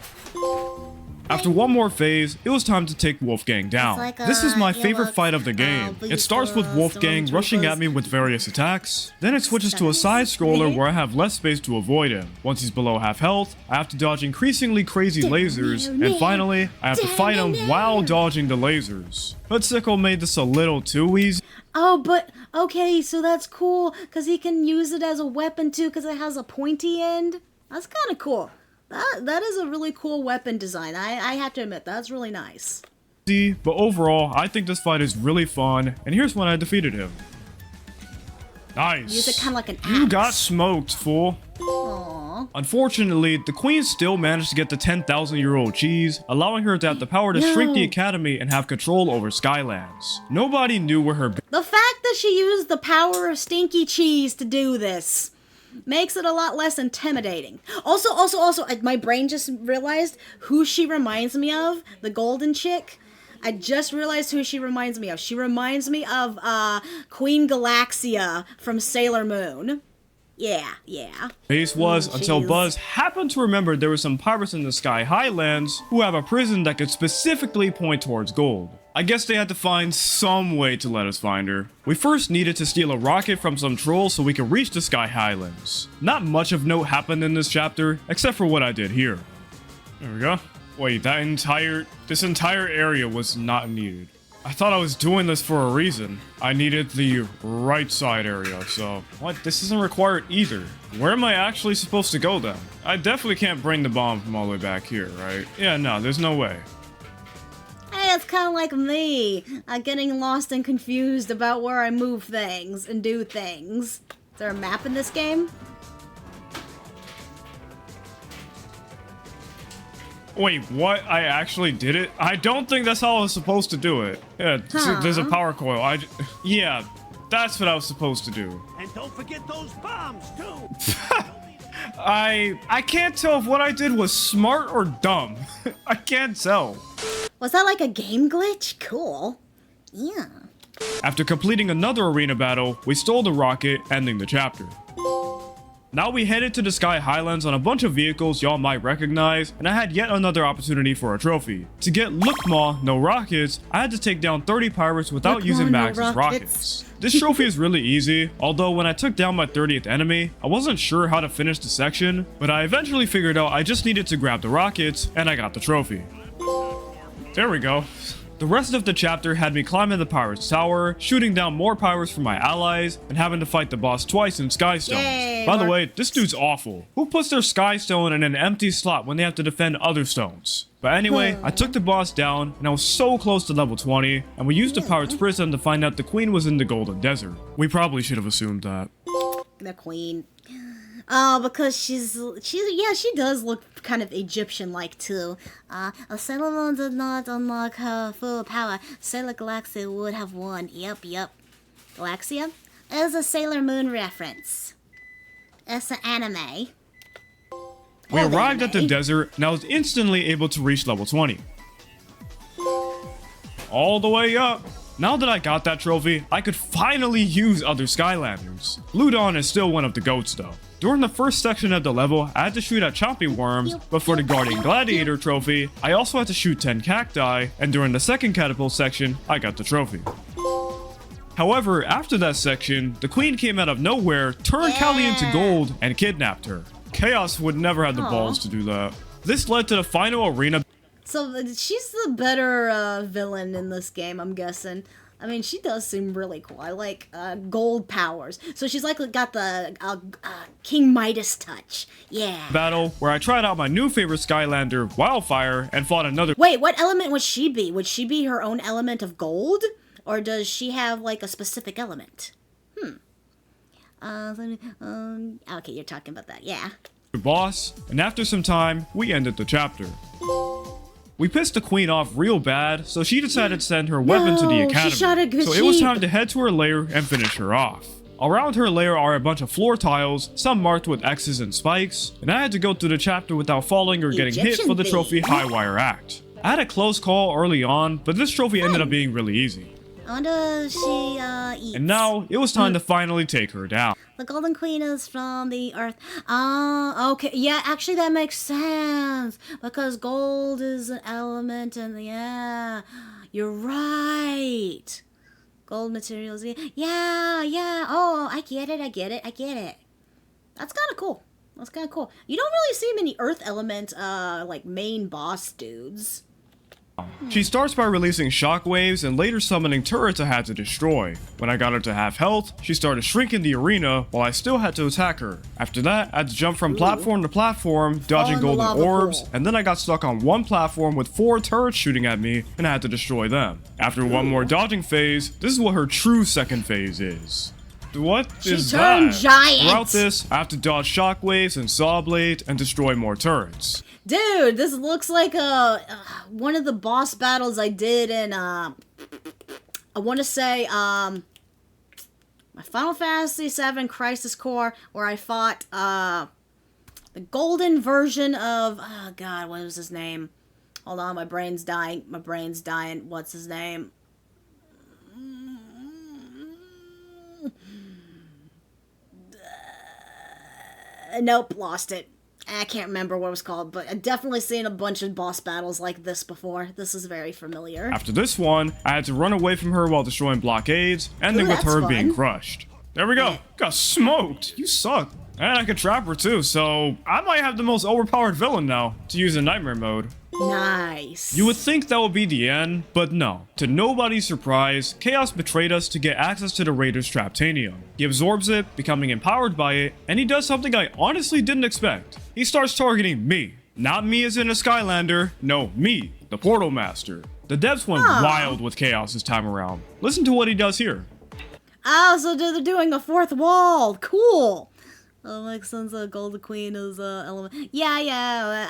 After one more phase, it was time to take Wolfgang down. like This is my a favorite yellow, fight of the game. It starts with Wolfgang rushing at me with various attacks, then it switches to a side scroller where I have less space to avoid him. Once he's below half health, I have to dodge increasingly crazy lasers, and finally, I have to fight him while dodging the lasers. Hoodsickle made this a little too easy. Oh, but, okay, so that's cool, because he can use it as a weapon, too, because it has a pointy end. That's kind of cool. That is a really cool weapon design. I have to admit, that's really nice. But overall, I think this fight is really fun, and here's when I defeated him. Nice. Use it kind of like an axe. You got smoked, fool. Aww. Unfortunately, the queen still managed to get the 10,000-year-old cheese, allowing her to have the power to shrink the academy and have control over Skylands. Nobody knew where her The fact that she used the power of stinky cheese to do this makes it a lot less intimidating. Also, my brain just realized who she reminds me of, the golden chick. I just realized who she reminds me of. She reminds me of Queen Galaxia from Sailor Moon. Yeah. base was until jeez. Buzz happened to remember there were some pirates in the Sky Highlands who have a prison that could specifically point towards gold. I guess they had to find some way to let us find her. We first needed to steal a rocket from some trolls so we could reach the Sky Highlands. Not much of note happened in this chapter, except for what I did here. There we go. Wait, this entire area was not needed. I thought I was doing this for a reason. I needed the right side area, so... What? This isn't required either. Where am I actually supposed to go then? I definitely can't bring the bomb from all the way back here, right? Yeah, no, there's no way. Hey, it's kind of like me, getting lost and confused about where I move things and do things. Is there a map in this game? Wait, what? I actually did it? I don't think that's how I was supposed to do it. Yeah, there's a power coil. Yeah, that's what I was supposed to do. And don't forget those bombs, too! I can't tell if what I did was smart or dumb. I can't tell. Was that like a game glitch? Cool. Yeah. After completing another arena battle, we stole the rocket, ending the chapter. Now we headed to the Sky Highlands on a bunch of vehicles y'all might recognize, and I had yet another opportunity for a trophy. To get Lookmaw, no rockets, I had to take down 30 pirates without using no Max's rockets. This trophy is really easy, although when I took down my 30th enemy, I wasn't sure how to finish the section, but I eventually figured out I just needed to grab the rockets, and I got the trophy. There we go. The rest of the chapter had me climbing the pirate's tower, shooting down more pirates from my allies, and having to fight the boss twice in Skystones. Yay, By the way, this dude's awful. Who puts their Skystone in an empty slot when they have to defend other stones? But anyway, I took the boss down, and I was so close to level 20, and we used the pirate's prison to find out the queen was in the Golden Desert. We probably should have assumed that. The queen. Oh, because she does look kind of Egyptian-like too. Sailor Moon did not unlock her full power. Sailor Galaxia would have won. Yep. Galaxia is a Sailor Moon reference. It's an anime. We Old arrived at the anime. desert, and I was instantly able to reach level 20. All the way up. Now that I got that trophy, I could finally use other Skylanders. Blue Dawn is still one of the goats though. During the first section of the level, I had to shoot at chompy worms, but for the Guardian Gladiator trophy, I also had to shoot 10 cacti, and during the second catapult section, I got the trophy. However, after that section, the queen came out of nowhere, turned Callie into gold, and kidnapped her. Chaos would never have the balls to do that. This led to the final arena. So she's the better villain in this game, I'm guessing. I mean, she does seem really cool. I like gold powers. So she's like got the King Midas touch. Yeah. Battle where I tried out my new favorite Skylander, Wildfire, and fought another. Wait, what element would she be? Would she be her own element of gold? Or does she have like a specific element? Okay, you're talking about that. Yeah. boss, and after some time, we ended the chapter. We pissed the queen off real bad, so she decided to send her weapon to the No, she academy. shot a good So it was sheep. time to head to her lair and finish her off. Around her lair are a bunch of floor tiles, some marked with X's and spikes, and I had to go through the chapter without falling or getting hit Egyptian for the thing. trophy High Wire Act. I had a close call early on, but this trophy ended up being really easy. What does she eat? And now, it was time to finally take her down. The Golden Queen is from the Earth. Okay. Yeah, actually that makes sense. Because gold is an element and yeah. You're right. Gold materials. Yeah. Oh, I get it. That's kind of cool. You don't really see many Earth element, like main boss dudes. She starts by releasing shockwaves and later summoning turrets I had to destroy. When I got her to half health, she started shrinking the arena while I still had to attack her. After that, I had to jump from platform to platform, dodging in the golden lava orbs, pool. and then I got stuck on one platform with 4 turrets shooting at me and I had to destroy them. After one more dodging phase, this is what her true second phase is. What is turned that? giant. Throughout this, I have to dodge shockwaves and saw blades and destroy more turrets. Dude, this looks like one of the boss battles I did in I want to say my Final Fantasy VII Crisis Core, where I fought the golden version of oh god, what was his name? Hold on, my brain's dying. What's his name? Nope, lost it. I can't remember what it was called, but I've definitely seen a bunch of boss battles like this before. This is very familiar. After this one, I had to run away from her while destroying blockades, ending with that's her fun. being crushed. There we go. Got smoked. You suck. And I could trap her too, so I might have the most overpowered villain now, to use in nightmare mode. Nice. You would think that would be the end, but no. To nobody's surprise, Chaos betrayed us to get access to the Raider's Traptanium. He absorbs it, becoming empowered by it, and he does something I honestly didn't expect. He starts targeting me. Not me as in a Skylander, no, me, the Portal Master. The devs went wild with Chaos this time around. Listen to what he does here. Oh, so they're doing a fourth wall. Cool. Makes sense. Golden Queen is element. Yeah.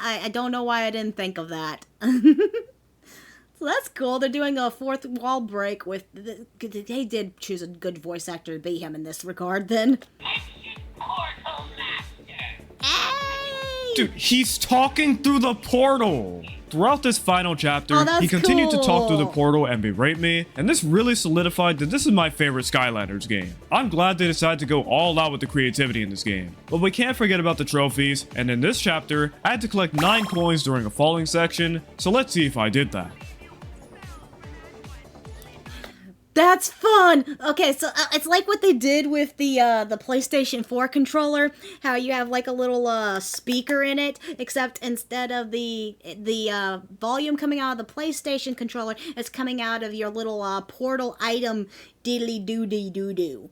I don't know why I didn't think of that. So that's cool. They're doing a fourth wall break with. They did choose a good voice actor to be him in this regard. Then. Hey! Dude, he's talking through the portal. Throughout this final chapter, Oh, that's he continued to talk through the cool. portal and berate me, and this really solidified that this is my favorite Skylanders game. I'm glad they decided to go all out with the creativity in this game. But we can't forget about the trophies, and in this chapter, I had to collect 9 coins during a falling section, so let's see if I did that. That's fun. Okay, so it's like what they did with the PlayStation 4 controller. How you have like a little speaker in it, except instead of the volume coming out of the PlayStation controller, it's coming out of your little portal item diddly doo doo doo doo.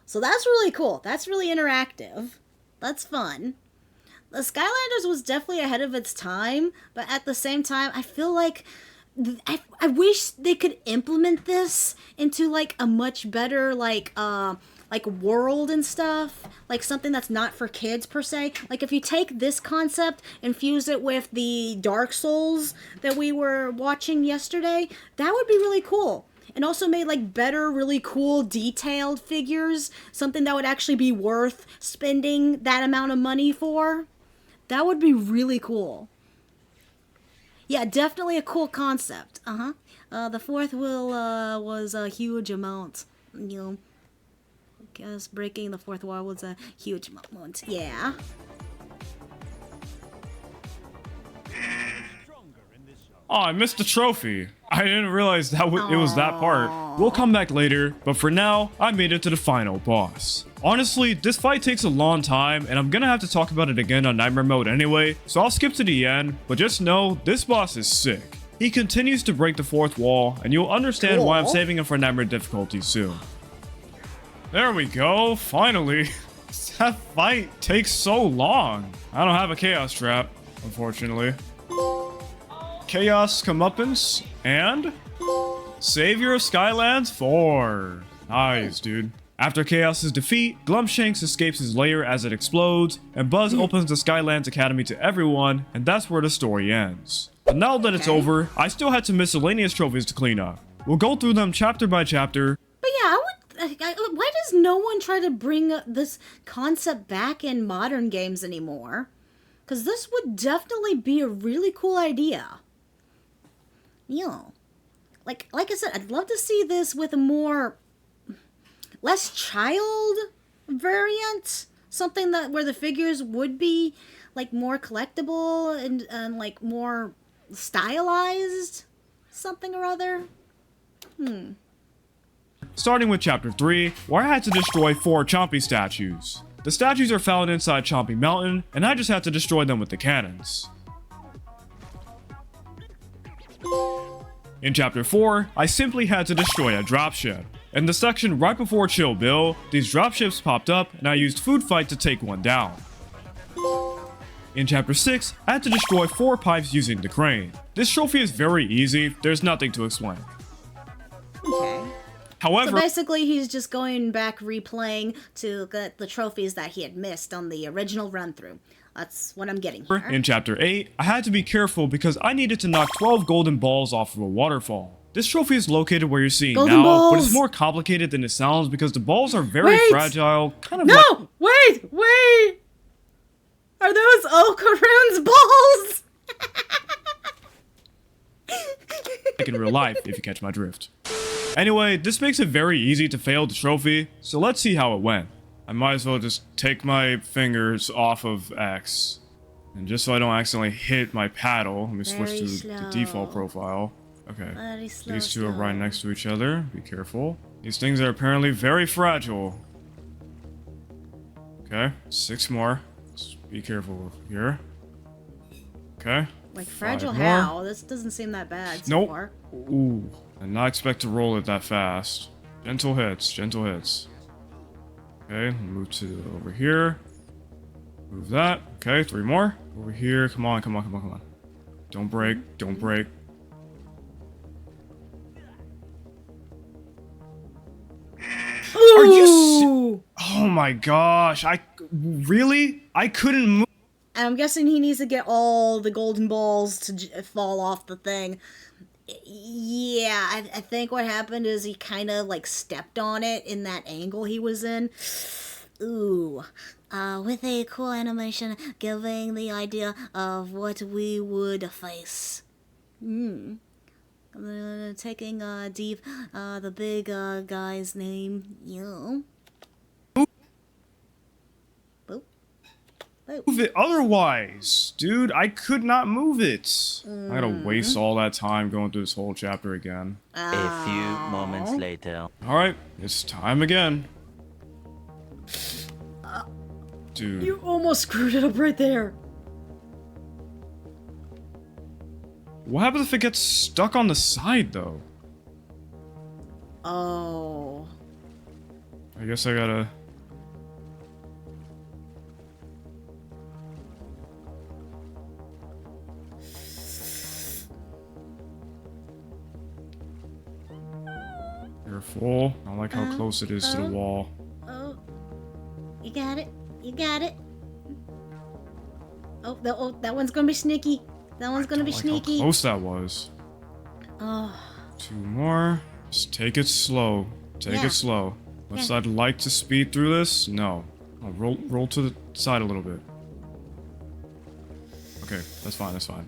So that's really cool. That's really interactive. That's fun. The Skylanders was definitely ahead of its time, but at the same time, I feel like I wish they could implement this into like a much better like world and stuff, like something that's not for kids per se. Like if you take this concept and fuse it with the Dark Souls that we were watching yesterday, that would be really cool. And also made like better, really cool, detailed figures, something that would actually be worth spending that amount of money for. That would be really cool. Yeah, definitely a cool concept. The fourth wheel was a huge amount. You know, I guess breaking the fourth wall was a huge amount. Yeah. Oh, I missed the trophy. I didn't realize that it was that part. We'll come back later, but for now, I made it to the final boss. Honestly, this fight takes a long time, and I'm gonna have to talk about it again on Nightmare Mode anyway, so I'll skip to the end, but just know, this boss is sick. He continues to break the fourth wall, and you'll understand why I'm saving him for Nightmare difficulty soon. There we go, finally. That fight takes so long. I don't have a Chaos Trap, unfortunately. Chaos Comeuppance, and Savior of Skylands 4. Nice, dude. After Chaos's defeat, Glumshanks escapes his lair as it explodes, and Buzz opens the Skylands Academy to everyone, and that's where the story ends. But now that it's over, I still had some miscellaneous trophies to clean up. We'll go through them chapter by chapter. But yeah, why does no one try to bring this concept back in modern games anymore? Because this would definitely be a really cool idea. Yeah. Like I said, I'd love to see this with a less child variant. Something where the figures would be like more collectible and like more stylized. Something or other. Starting with chapter 3, where I had to destroy 4 Chompy statues. The statues are found inside Chompy Mountain, and I just had to destroy them with the cannons. In chapter 4, I simply had to destroy a dropship. In the section right before Chill Bill, these dropships popped up, and I used Food Fight to take one down. In chapter 6, I had to destroy 4 pipes using the crane. This trophy is very easy, there's nothing to explain. Okay. However, so basically he's just going back replaying to get the trophies that he had missed on the original run-through. That's what I'm getting here. In chapter 8, I had to be careful because I needed to knock 12 golden balls off of a waterfall. This trophy is located where you're seeing golden now, balls. but it's more complicated than it sounds because the balls are very fragile, kind of No! Wait! Are those Okaroon's balls? like in real life, if you catch my drift. Anyway, this makes it very easy to fail the trophy, so let's see how it went. I might as well just take my fingers off of X. And just so I don't accidentally hit my paddle, let me switch to the default profile. Okay, these two are right next to each other, be careful. These things are apparently very fragile. Okay, 6 more. Just be careful here. Okay. Like fragile how? This doesn't seem that bad so far. Ooh. I did not expect to roll it that fast. Gentle hits, gentle hits. Okay, move to over here. Move that. Okay, 3 more. Over here. Come on. Don't break. Don't break. Ooh. Are you oh my gosh. Really? I couldn't move. I'm guessing he needs to get all the golden balls to fall off the thing. Yeah, I think what happened is he kind of like stepped on it in that angle he was in. Ooh. With a cool animation giving the idea of what we would face. Taking Deep, the big guy's name. Yeah. Move it otherwise, dude. I could not move it. I gotta waste all that time going through this whole chapter again. A few moments later. All right, it's time again. Dude, You almost screwed it up right there. what happens if it gets stuck on the side though? Oh. I guess I gotta. Careful. I don't like how close it is to the wall. Oh. You got it. You got it. Oh, that one's gonna be sneaky. That one's gonna be How sneaky. close that was. Oh. 2 more. Just take it slow. Take Yeah. it slow. Unless I'd like to speed through this, no. I'll roll to the side a little bit. Okay, that's fine, that's fine.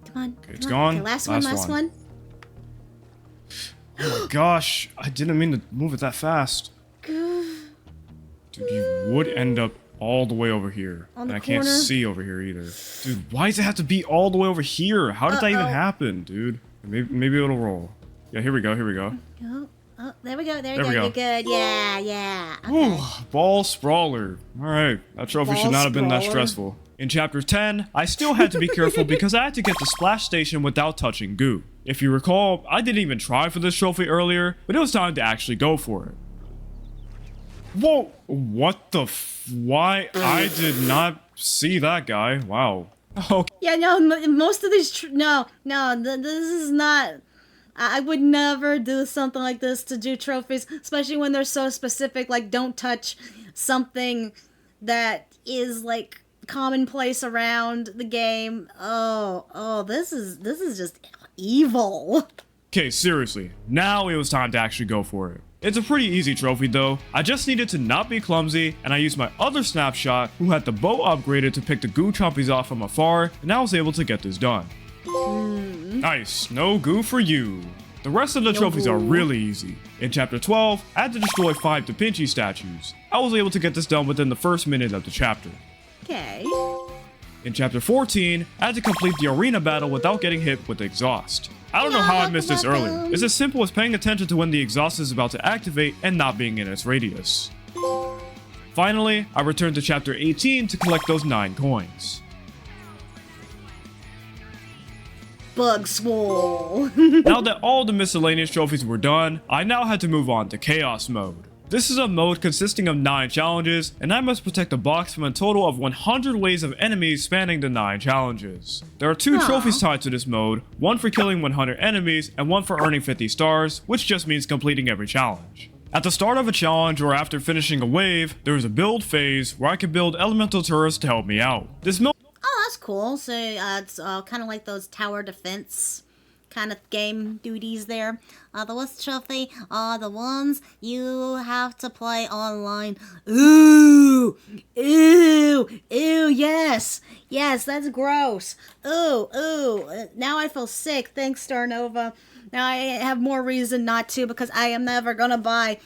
Come on. Okay, it's come on. gone. Okay, last Last one. one. Oh my gosh, I didn't mean to move it that fast. Dude, you would end up all the way over here. On And the I can't corner. see over here either. Dude, why does it have to be all the way over here? How did that even happen, dude? Maybe it'll roll. Yeah, here we go, here we go. Oh, there we go. There There we we go. go. You're good. Yeah. Okay. Ball sprawler. Alright, that trophy Ball should not have been that sprawler. stressful. In chapter 10, I still had to be careful because I had to get the splash station without touching goo. If you recall, I didn't even try for this trophy earlier, but it was time to actually go for it. Whoa! What the why? I did not see that guy. Wow. Okay. Yeah, no, most of these... this is not... I would never do something like this to do trophies, especially when they're so specific, like don't touch something that is like commonplace around the game. Oh, this is just evil. Okay, seriously, now it was time to actually go for it. It's a pretty easy trophy though. I just needed to not be clumsy, and I used my other snapshot who had the bow upgraded to pick the goo chompies off from afar, and I was able to get this done. Nice, no goo for you. The rest of the trophies are really easy. In chapter 12, I had to destroy 5 Da Vinci statues. I was able to get this done within the first minute of the chapter. Okay. In chapter 14, I had to complete the arena battle without getting hit with exhaust. I don't know how I missed this earlier. It's as simple as paying attention to when the exhaust is about to activate and not being in its radius. Finally, I returned to chapter 18 to collect those 9 coins. Bug swole. Now that all the miscellaneous trophies were done, I now had to move on to Chaos Mode. This is a mode consisting of 9 challenges, and I must protect a box from a total of 100 waves of enemies spanning the 9 challenges. There are 2 trophies tied to this mode, one for killing 100 enemies and one for earning 50 stars, which just means completing every challenge. At the start of a challenge or after finishing a wave, there is a build phase where I can build elemental turrets to help me out. This mode Oh, that's cool. So it's kind of like those tower defense kind of game duties there. The what's trophy are the ones you have to play online. Ooh, yes, that's gross. Ooh, now I feel sick. Thanks, Starnova. Now I have more reason not to because I am never gonna buy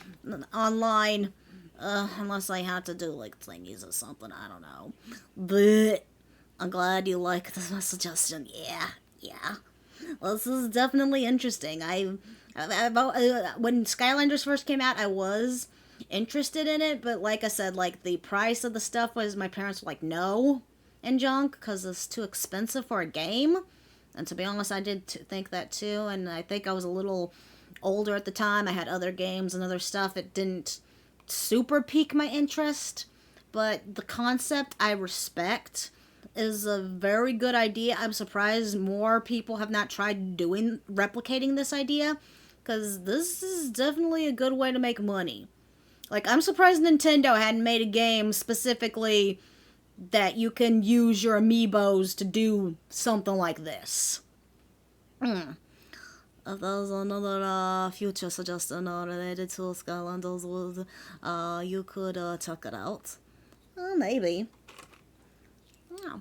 online. Unless I have to do like thingies or something. I don't know. But I'm glad you like the suggestion. Yeah. Well, this is definitely interesting. When Skylanders first came out, I was interested in it, but like I said, like the price of the stuff was, my parents were like, no, and junk, because it's too expensive for a game. And to be honest, I did think that too, and I think I was a little older at the time. I had other games and other stuff. It didn't super pique my interest, but the concept I respect. Is a very good idea. I'm surprised more people have not tried replicating this idea, because this is definitely a good way to make money. Like, I'm surprised Nintendo hadn't made a game specifically that you can use your amiibos to do something like this. If there's another future suggestion related to Skylanders, you could check it out. Maybe. Yeah.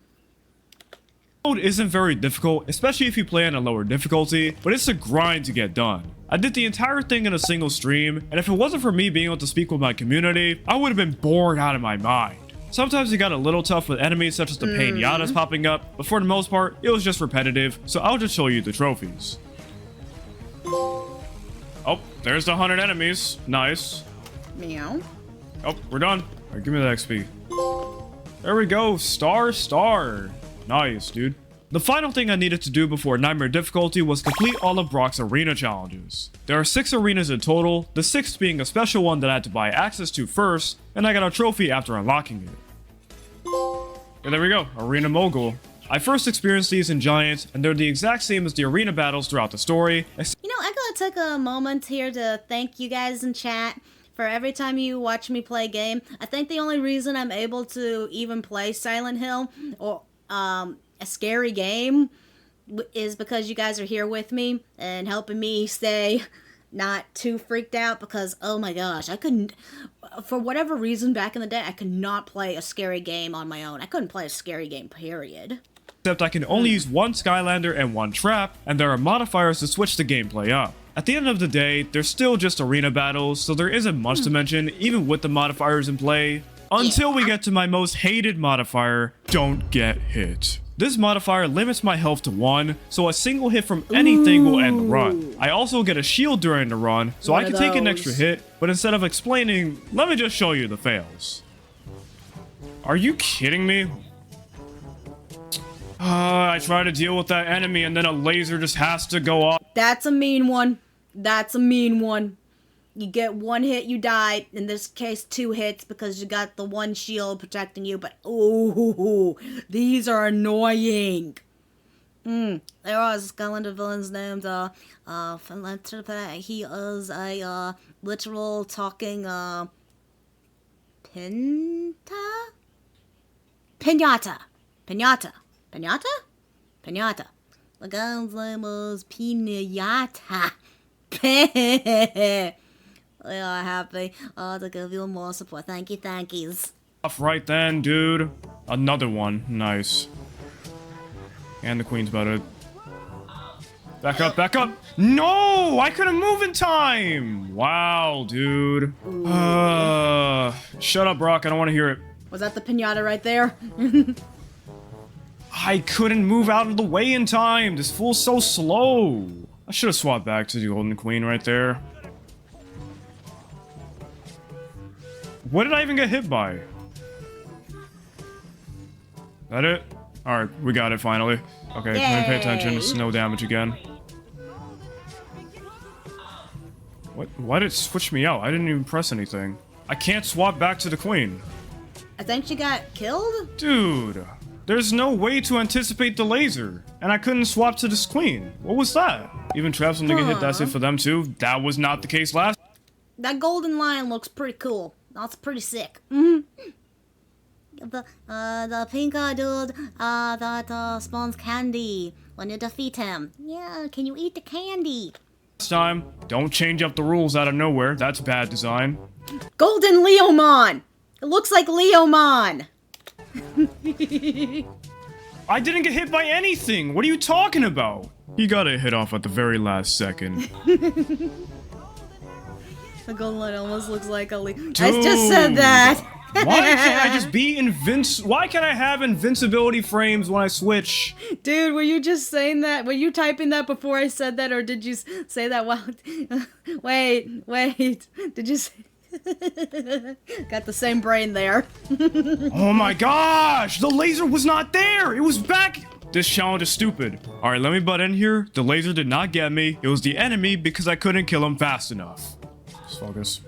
mode isn't very difficult, especially if you play on a lower difficulty, but it's a grind to get done. I did the entire thing in a single stream, and if it wasn't for me being able to speak with my community, I would have been bored out of my mind. Sometimes it got a little tough with enemies such as the Pinatas popping up, but for the most part, it was just repetitive, so I'll just show you the trophies. Oh, there's the 100 enemies. Nice. Meow. Oh, we're done. Alright, give me that XP. There we go. Star. Nice, dude. The final thing I needed to do before Nightmare difficulty was complete all of Brock's arena challenges. There are 6 arenas in total, the 6th being a special one that I had to buy access to first, and I got a trophy after unlocking it. And there we go, Arena Mogul. I first experienced these in Giants, and they're the exact same as the arena battles throughout the story. You know, I gotta take a moment here to thank you guys in chat for every time you watch me play a game. I think the only reason I'm able to even play Silent Hill or a scary game is because you guys are here with me and helping me stay not too freaked out, because oh my gosh, I couldn't, for whatever reason back in the day, I could not play a scary game on my own. I couldn't play a scary game, period. Except I can only use one Skylander and one trap, and there are modifiers to switch the gameplay up. At the end of the day, they're still just arena battles, so there isn't much to mention, even with the modifiers in play. Until we get to my most hated modifier, don't get hit. This modifier limits my health to 1, so a single hit from anything will end the run. I also get a shield during the run, so I can take an extra hit, but instead of explaining, let me just show you the fails. Are you kidding me? I try to deal with that enemy and then a laser just has to go off. That's a mean one. That's a mean one. You get 1 hit, you die. In this case, 2 hits because you got the 1 shield protecting you. But, ooh, these are annoying. There was a Skylander villains named Philanthropy. He is a literal talking pinata. The guy's name is Pinata. We are happy to give you more support. Thank yous. Off right then, dude. Another one. Nice. And the queen's about it. Back up, back up. No! I couldn't move in time! Wow, dude. Shut up, Brock. I don't want to hear it. Was that the pinata right there? I couldn't move out of the way in time. This fool's so slow. I should have swapped back to the Golden Queen right there. What did I even get hit by? That it? Alright, we got it finally. Okay, let me pay attention. It's no damage again. What? Why did it switch me out? I didn't even press anything. I can't swap back to the queen. I think she got killed? Dude, there's no way to anticipate the laser. And I couldn't swap to this queen. What was that? Even traps when they get hit, that's it for them too. That was not the case last. That golden lion looks pretty cool. That's pretty sick. The pink dude that spawns candy when you defeat him. Yeah, can you eat the candy? Last time, don't change up the rules out of nowhere. That's bad design. Golden Leomon! It looks like Leomon! I didn't get hit by anything. What are you talking about? He got it hit off at the very last second. The golden lion almost looks like a Leomon. I just said that! Why can't I just be Why can't I have invincibility frames when I switch? Dude, were you just saying that? Were you typing that before I said that, or did you say that while... Wait. Did you say... Got the same brain there. Oh my gosh! The laser was not there! It was back! This challenge is stupid. Alright, let me butt in here. The laser did not get me. It was the enemy because I couldn't kill him fast enough. Let's focus.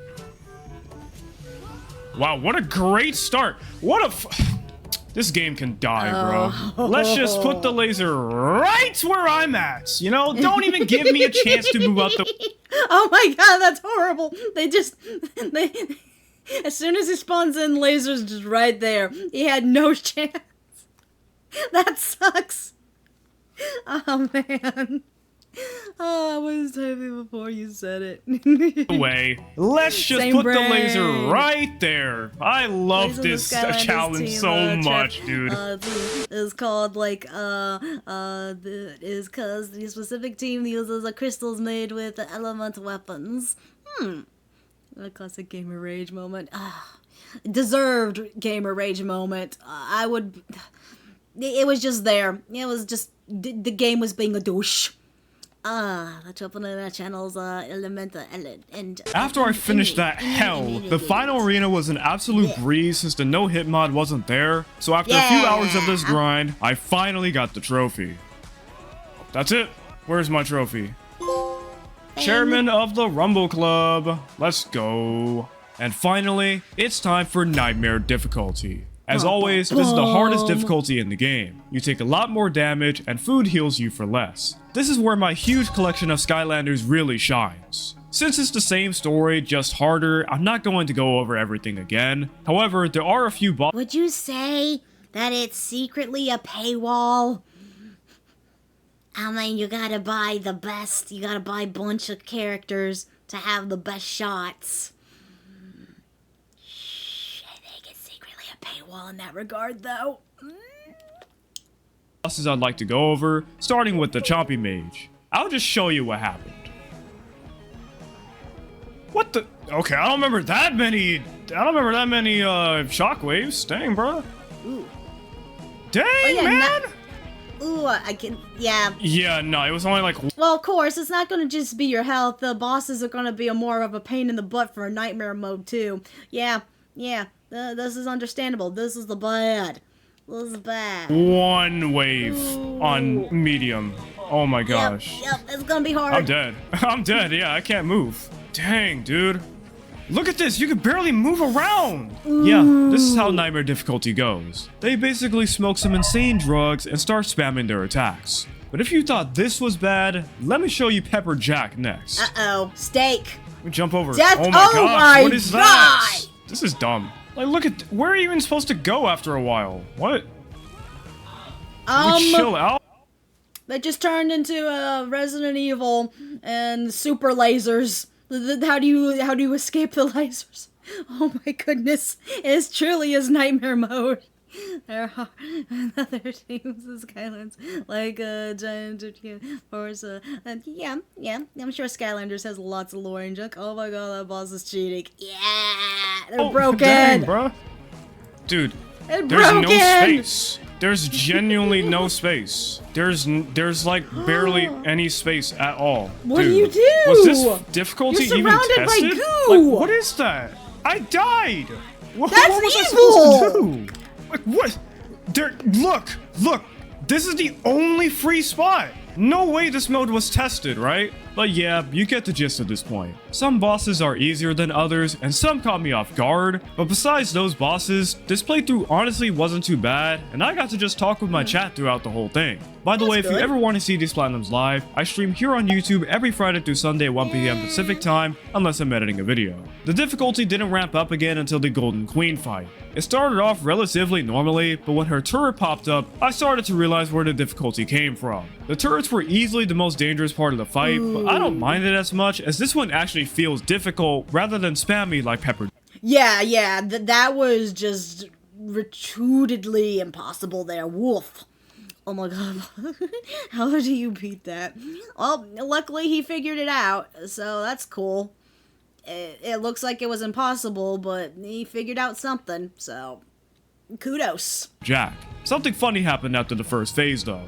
Wow, what a great start. This game can die, bro. Let's just put the laser right where I'm at. You know, don't even give me a chance to move up the... Oh my god, that's horrible. They as soon as he spawns in, laser's just right there. He had no chance. That sucks. Oh man. Oh, I was typing before you said it. Way. Let's just Same put brain. the laser right there. I love this challenge so much, dude. Is called like is because the specific team uses crystals made with element weapons. A classic gamer rage moment. Deserved gamer rage moment. It was just there. It was just the game was being a douche. Let's open the channel's element and After I finished that hell, the final arena was an absolute breeze since the no-hit mod wasn't there. So after a few hours of this grind, I finally got the trophy. That's it. Where's my trophy? Chairman of the Rumble Club. Let's go. And finally, it's time for Nightmare difficulty. As always, this is the hardest difficulty in the game. You take a lot more damage, and food heals you for less. This is where my huge collection of Skylanders really shines. Since it's the same story, just harder, I'm not going to go over everything again. However, there are a few bosses. Would you say that it's secretly a paywall? I mean, you gotta buy the best, you gotta buy a bunch of characters to have the best shots. Paywall in that regard, though. Bosses I'd like to go over, starting with the Chompy Mage. I'll just show you what happened. What the? Okay, I don't remember that many shockwaves. Dang, bro. Ooh. Dang, man. Ooh, I can. Yeah. Yeah, no, it was only like. Well, of course, it's not gonna just be your health. The bosses are gonna be more of a pain in the butt for a nightmare mode too. Yeah. This is understandable. This is the bad. This is bad. One wave on medium. Oh my gosh. Yep, it's gonna be hard. I'm dead. I'm dead. Yeah, I can't move. Dang, dude. Look at this. You can barely move around. Yeah, this is how Nightmare difficulty goes. They basically smoke some insane drugs and start spamming their attacks. But if you thought this was bad, let me show you Pepper Jack next. Uh-oh. Steak. Let me jump over. Death- Oh my gosh, what is that? God! This is dumb. Like, look at, where are you even supposed to go after a while? What? We chill out? They just turned into Resident Evil and super lasers. How do you escape the lasers? Oh my goodness! It truly is nightmare mode. There are other teams of Skylands like Giant Forza, and yeah, I'm sure Skylanders has lots of lore and junk. Oh my god, that boss is cheating. Yeah, they're broken, dang, bro. Dude, they're there's broken. no space. There's genuinely no space. There's like barely any space at all. What Dude, do you do? Was this difficulty You're even surrounded by tested? goo. Like, what is that? I died. What That's was I evil. supposed to do? Like, what? There. Look. This is the only free spot. No way this mode was tested, right? But yeah, you get the gist at this point. Some bosses are easier than others, and some caught me off guard, but besides those bosses, this playthrough honestly wasn't too bad, and I got to just talk with my chat throughout the whole thing. By the way, if you ever want to see these Platinums live, I stream here on YouTube every Friday through Sunday at 1 PM Pacific time, unless I'm editing a video. The difficulty didn't ramp up again until the Golden Queen fight. It started off relatively normally, but when her turret popped up, I started to realize where the difficulty came from. The turrets were easily the most dangerous part of the fight, but I don't mind it as much, as this one actually feels difficult rather than spammy like Pepper. Yeah, that was just repeatedly impossible there. Woof. Oh my god. How do you beat that? Well, luckily he figured it out, so that's cool. It looks like it was impossible, but he figured out something, so kudos. Jack. Something funny happened after the first phase though.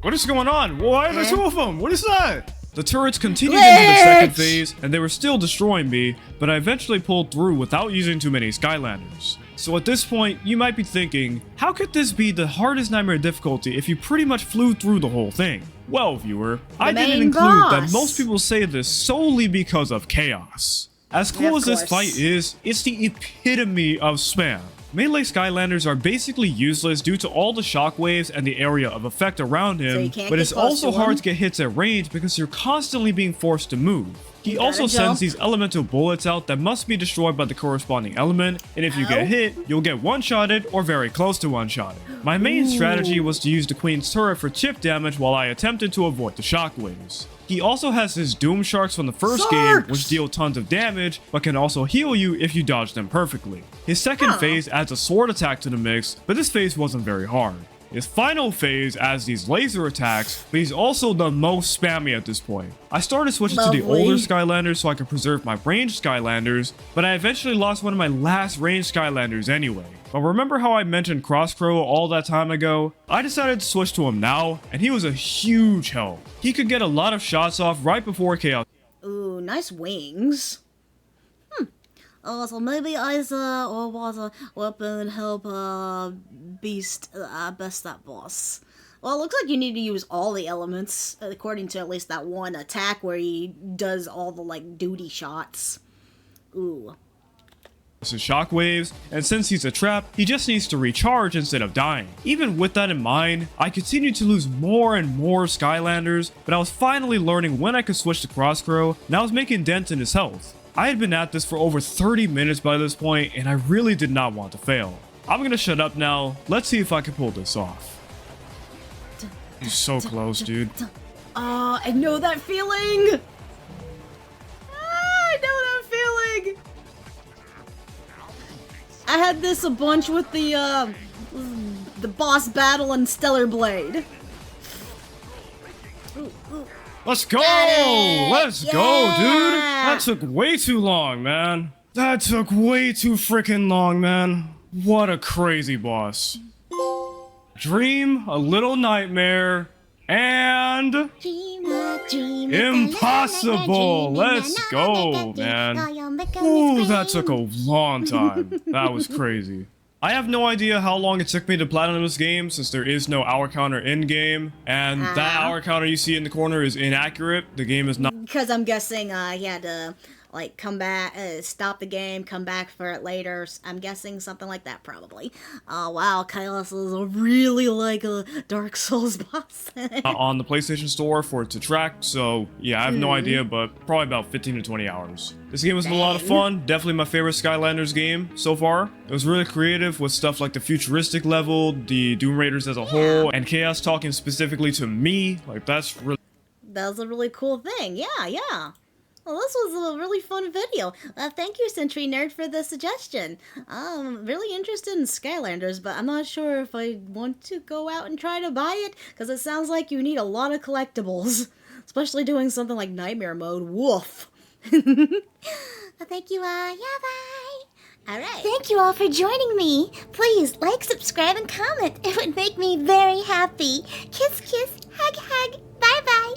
What is going on? Why are there two of them? What is that? The turrets continued into the second phase, and they were still destroying me, but I eventually pulled through without using too many Skylanders. So at this point, you might be thinking, how could this be the hardest nightmare difficulty if you pretty much flew through the whole thing? Well, viewer, I didn't include that most people say this solely because of chaos. As cool as this fight is, it's the epitome of spam. Melee Skylanders are basically useless due to all the shockwaves and the area of effect around him, but it's also hard to get hits at range because you're constantly being forced to move. He also sends these elemental bullets out that must be destroyed by the corresponding element, and if you get hit, you'll get one-shotted or very close to one-shotted. My main strategy was to use the Queen's turret for chip damage while I attempted to avoid the shockwaves. He also has his Doom Sharks from the first game, which deal tons of damage, but can also heal you if you dodge them perfectly. His second phase adds a sword attack to the mix, but this phase wasn't very hard. His final phase adds these laser attacks, but he's also the most spammy at this point. I started switching to the older Skylanders so I could preserve my ranged Skylanders, but I eventually lost one of my last ranged Skylanders anyway. But remember how I mentioned Crosscrow all that time ago? I decided to switch to him now, and he was a huge help. He could get a lot of shots off right before Chaos. Ooh, nice wings. So maybe Isa or Water Weapon help Beast best that boss. Well, it looks like you need to use all the elements, according to at least that one attack where he does all the, like, duty shots. Ooh. His shockwaves, and since he's a trap, he just needs to recharge instead of dying. Even with that in mind, I continued to lose more and more Skylanders, but I was finally learning when I could switch to Crosscrow, and I was making dents in his health. I had been at this for over 30 minutes by this point, and I really did not want to fail. I'm gonna shut up now. Let's see if I can pull this off. You're so close, dude. I know that feeling! I know that feeling! I had this a bunch with the boss battle in Stellar Blade. Let's go! Let's go, dude! That took way too long, man. That took way too freaking long, man. What a crazy boss. Dream, a little nightmare, and... impossible! Let's go, man. Ooh, that took a long time. That was crazy. I have no idea how long it took me to platinum this game since there is no hour counter in-game, and that hour counter you see in the corner is inaccurate. The game is not... Because I'm guessing he had to like come back, stop the game, come back for it later. I'm guessing something like that probably. Oh wow, Kairos is really like a Dark Souls boss. On the PlayStation Store for it to track, so yeah, I have no idea, but probably about 15 to 20 hours. This game was a lot of fun, definitely my favorite Skylanders game so far. It was really creative with stuff like the futuristic level, the Doom Raiders as a whole, and Chaos talking specifically to me, like that's really... That was a really cool thing, yeah. Well, this was a really fun video. Thank you, Sentry Nerd, for the suggestion. I'm really interested in Skylanders, but I'm not sure if I want to go out and try to buy it, because it sounds like you need a lot of collectibles, especially doing something like Nightmare Mode. Woof. Thank you, yeah, bye. Alright. Thank you all for joining me. Please like, subscribe, and comment. It would make me very happy. Kiss, kiss, hug, hug. Bye-bye.